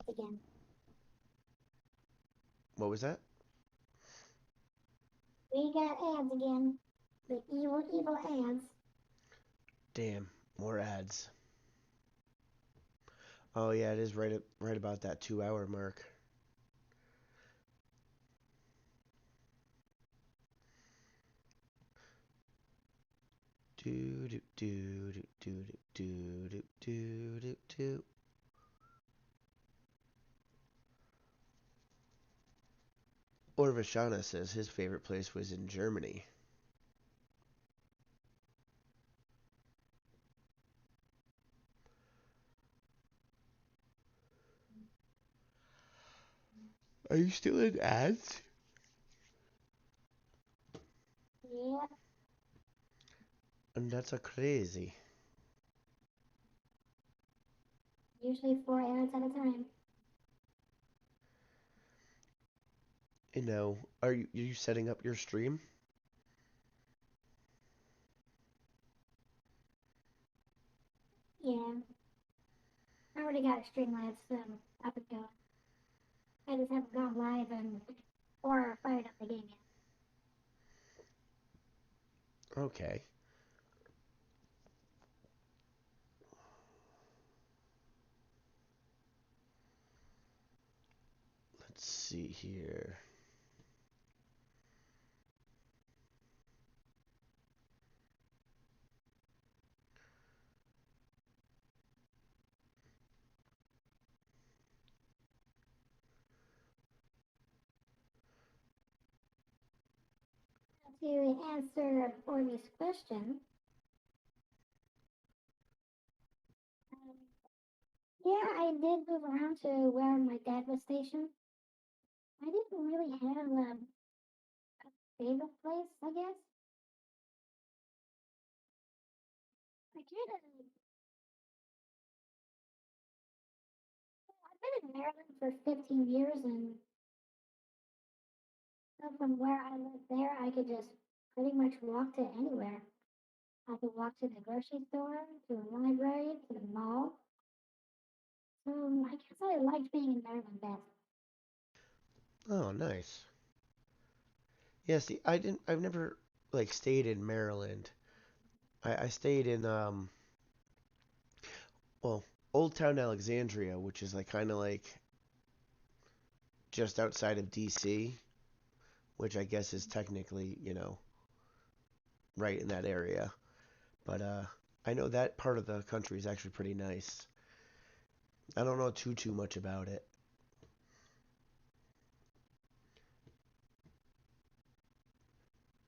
Again, What was that? we got ads again. The evil ads. Damn, more ads. Oh yeah, it is right about that 2 hour mark. Do do do do do do do do do do. Orvashana says his favorite place was in Germany. Are you still in ads? Yeah. And that's a crazy. Usually 4 ads at a time. You know, are you setting up your stream? Yeah. got Streamlabs up and going. I just haven't gone live or fired up the game yet. Okay. Let's see here. To answer Orby's question, yeah, I did move around to where my dad was stationed. I didn't really have a favorite place, I guess. I kind of, I've been in Maryland for 15 years, and so from where I live there, I could just pretty much walk to anywhere. I could walk to the grocery store, to the library, to the mall. So I guess I liked being in Maryland best. Oh, nice. Yeah, see, I've never, like, stayed in Maryland. I stayed in, well, Old Town Alexandria, which is, like, kind of like just outside of DC, which I guess is technically, right in that area. But, I know that part of the country is actually pretty nice. I don't know too much about it.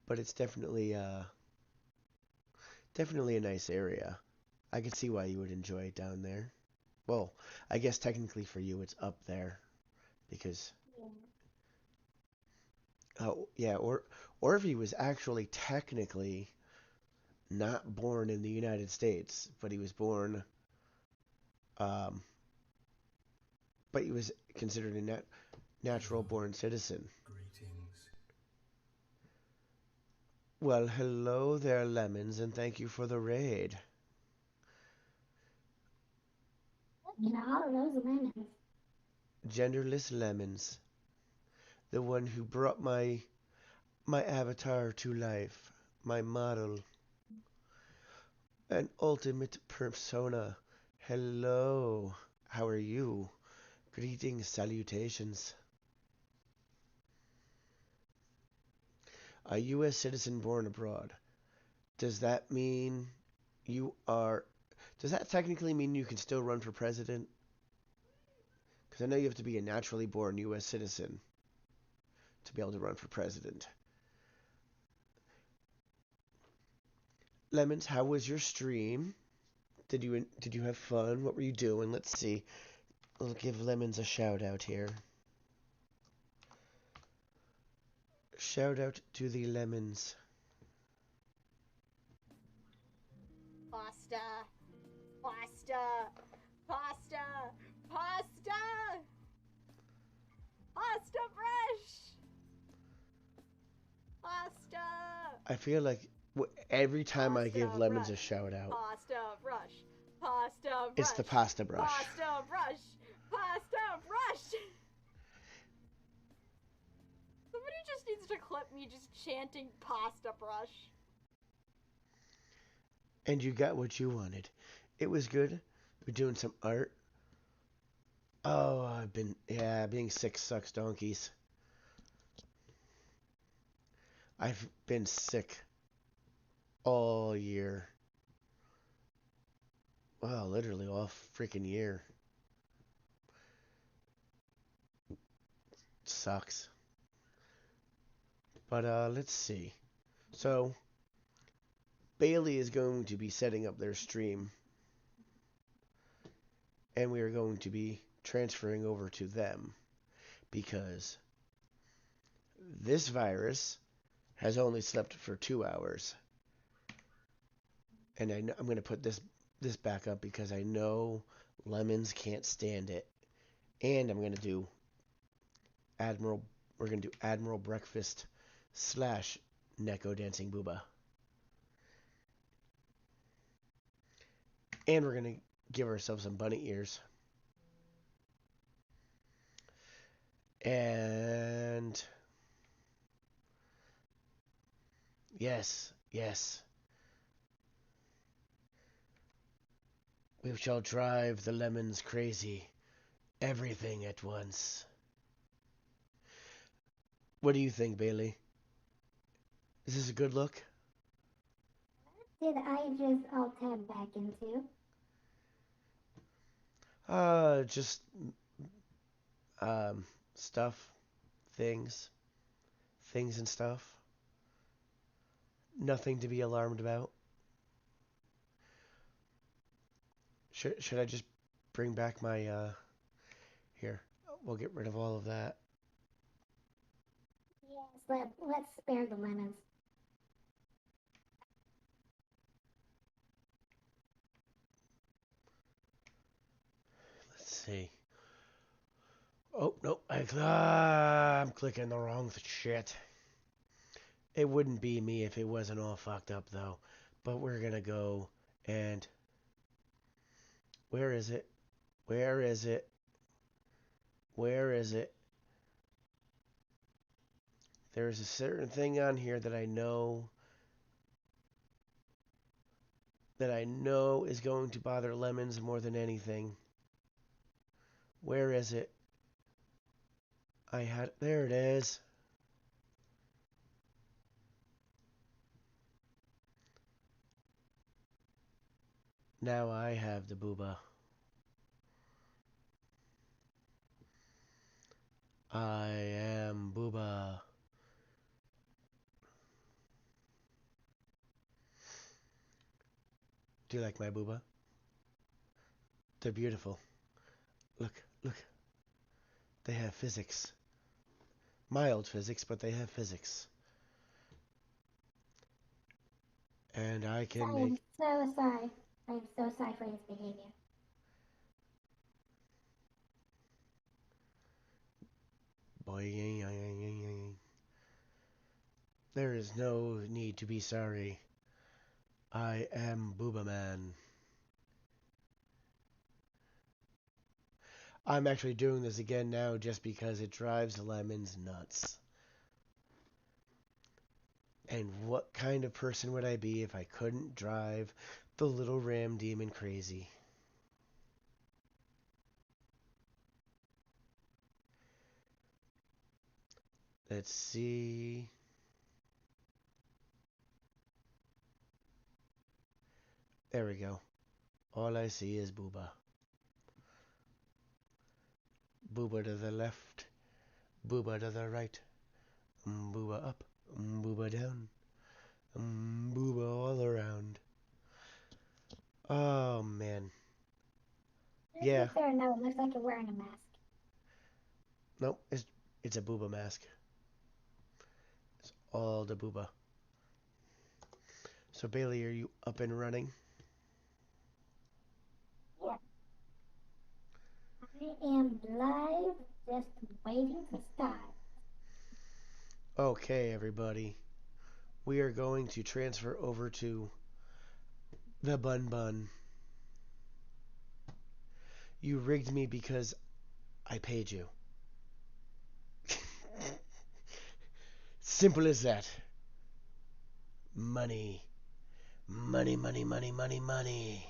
But it's definitely a nice area. I can see why you would enjoy it down there. Well, I guess technically for you it's up there because Yeah. oh yeah, or if he was actually technically not born in the United States, but he was born um but he was considered a natural born citizen. Greetings. Well, hello there, Lemons, and thank you for the raid. You know, all of those lemons. Genderless Lemons, the one who brought my avatar to life, my model, an ultimate persona. Hello, how are you? Greetings, salutations. A U.S. citizen born abroad. Does that mean you are... Does that technically mean you can still run for president? Because I know you have to be a naturally born U.S. citizen to be able to run for president. Lemons, how was your stream? Did you have fun? What were you doing? Let's see. I'll give Lemons a shout out here. Shout out to the Lemons. Pasta. Pasta. Pasta. Pasta. Pasta brush. Pasta. I feel like every time I give Pasta Lemons a brush. shout out, Pasta brush. Pasta brush. it's the pasta brush. Pasta brush. Pasta brush. Somebody just needs to clip me just chanting pasta brush. And you got what you wanted. It was good. We're doing some art. Oh, being sick sucks donkeys. I've been sick all year. Well, literally all freaking year. Sucks. But let's see. So Bailey is going to be setting up their stream, and we are going to be transferring over to them because this virus has only slept for 2 hours. And I'm going to put this back up because I know Lemons can't stand it. And I'm going to do we're going to do Admiral Breakfast / Neko Dancing Booba. And we're going to give ourselves some bunny ears. And yes, yes, we shall drive the lemons crazy. Everything at once. What do you think, Bailey? Is this a good look? Did I just alt tab back into? Just um stuff, things, things and stuff. Nothing to be alarmed about. Should I just bring back my here? We'll get rid of all of that. Yes, let's spare the lemons. Let's see. Oh, no, I'm clicking the wrong shit. It wouldn't be me if it wasn't all fucked up, though. But we're gonna go and... Where is it? Where is it? Where is it? There's a certain thing on here that I know is going to bother lemons more than anything. Where is it? There it is. Now I have the booba. I am booba. Do you like my booba? They're beautiful. Look, look. They have physics. Mild physics, but they have physics. And I can I make... am so sorry. I am so sorry for his behavior. Boing. There is no need to be sorry. I am Booba Man. I'm actually doing this again now just because it drives Lemons nuts. And what kind of person would I be if I couldn't drive the little ram demon crazy? Let's see. There we go. All I see is Booba. Booba to the left. Booba to the right. Booba up. Booba down. Booba all around. Oh, man. Yeah. Fair enough. It looks like you're wearing a mask. Nope. It's a Booba mask. It's all the Booba. So, Bailey, are you up and running? Yeah. I am live, just waiting to start. Okay, everybody. We are going to transfer over to the Bun Bun. You rigged me because I paid you. Simple as that. Money. Money, money, money, money, money.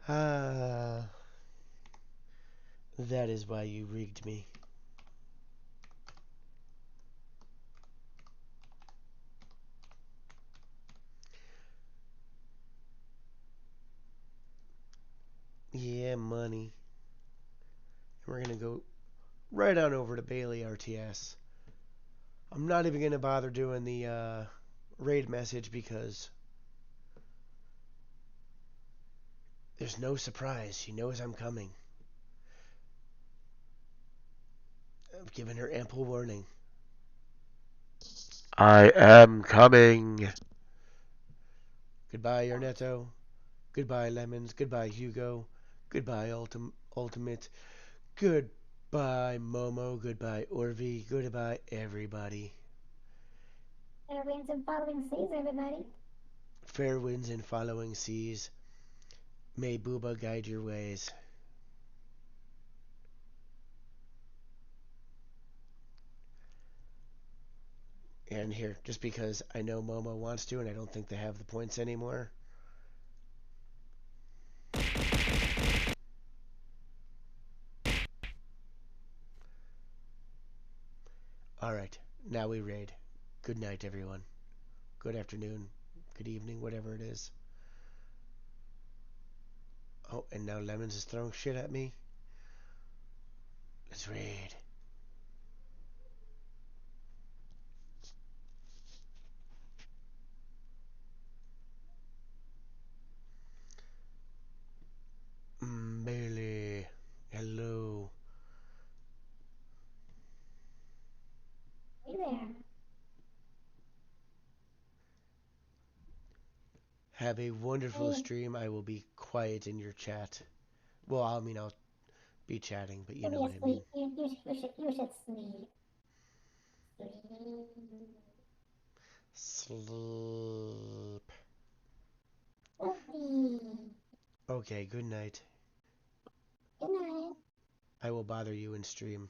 Ah. That is why you rigged me. Yeah, money. And we're going to go right on over to BaileyRTS. I'm not even going to bother doing the raid message because there's no surprise. She knows I'm coming. I've given her ample warning. I am coming. Goodbye, Ernesto. Goodbye, Lemons. Goodbye, Hugo. Goodbye, Ultimate. Goodbye, Momo. Goodbye, Orvi. Goodbye, everybody. Fair winds and following seas, everybody. Fair winds and following seas. May Booba guide your ways. And here, just because I know Momo wants to and I don't think they have the points anymore. Alright, now we raid. Good night, everyone. Good afternoon, good evening, whatever it is. Oh, and now Lemons is throwing shit at me. Let's raid. Bailey. Hello. Hey there. Have a wonderful Hey. stream. I will be quiet in your chat. Well, I mean, I'll be chatting, but you know what I mean. You should sleep. Sleep. Sleep. Sleep. Okay, good night. Good night. I will bother you in stream.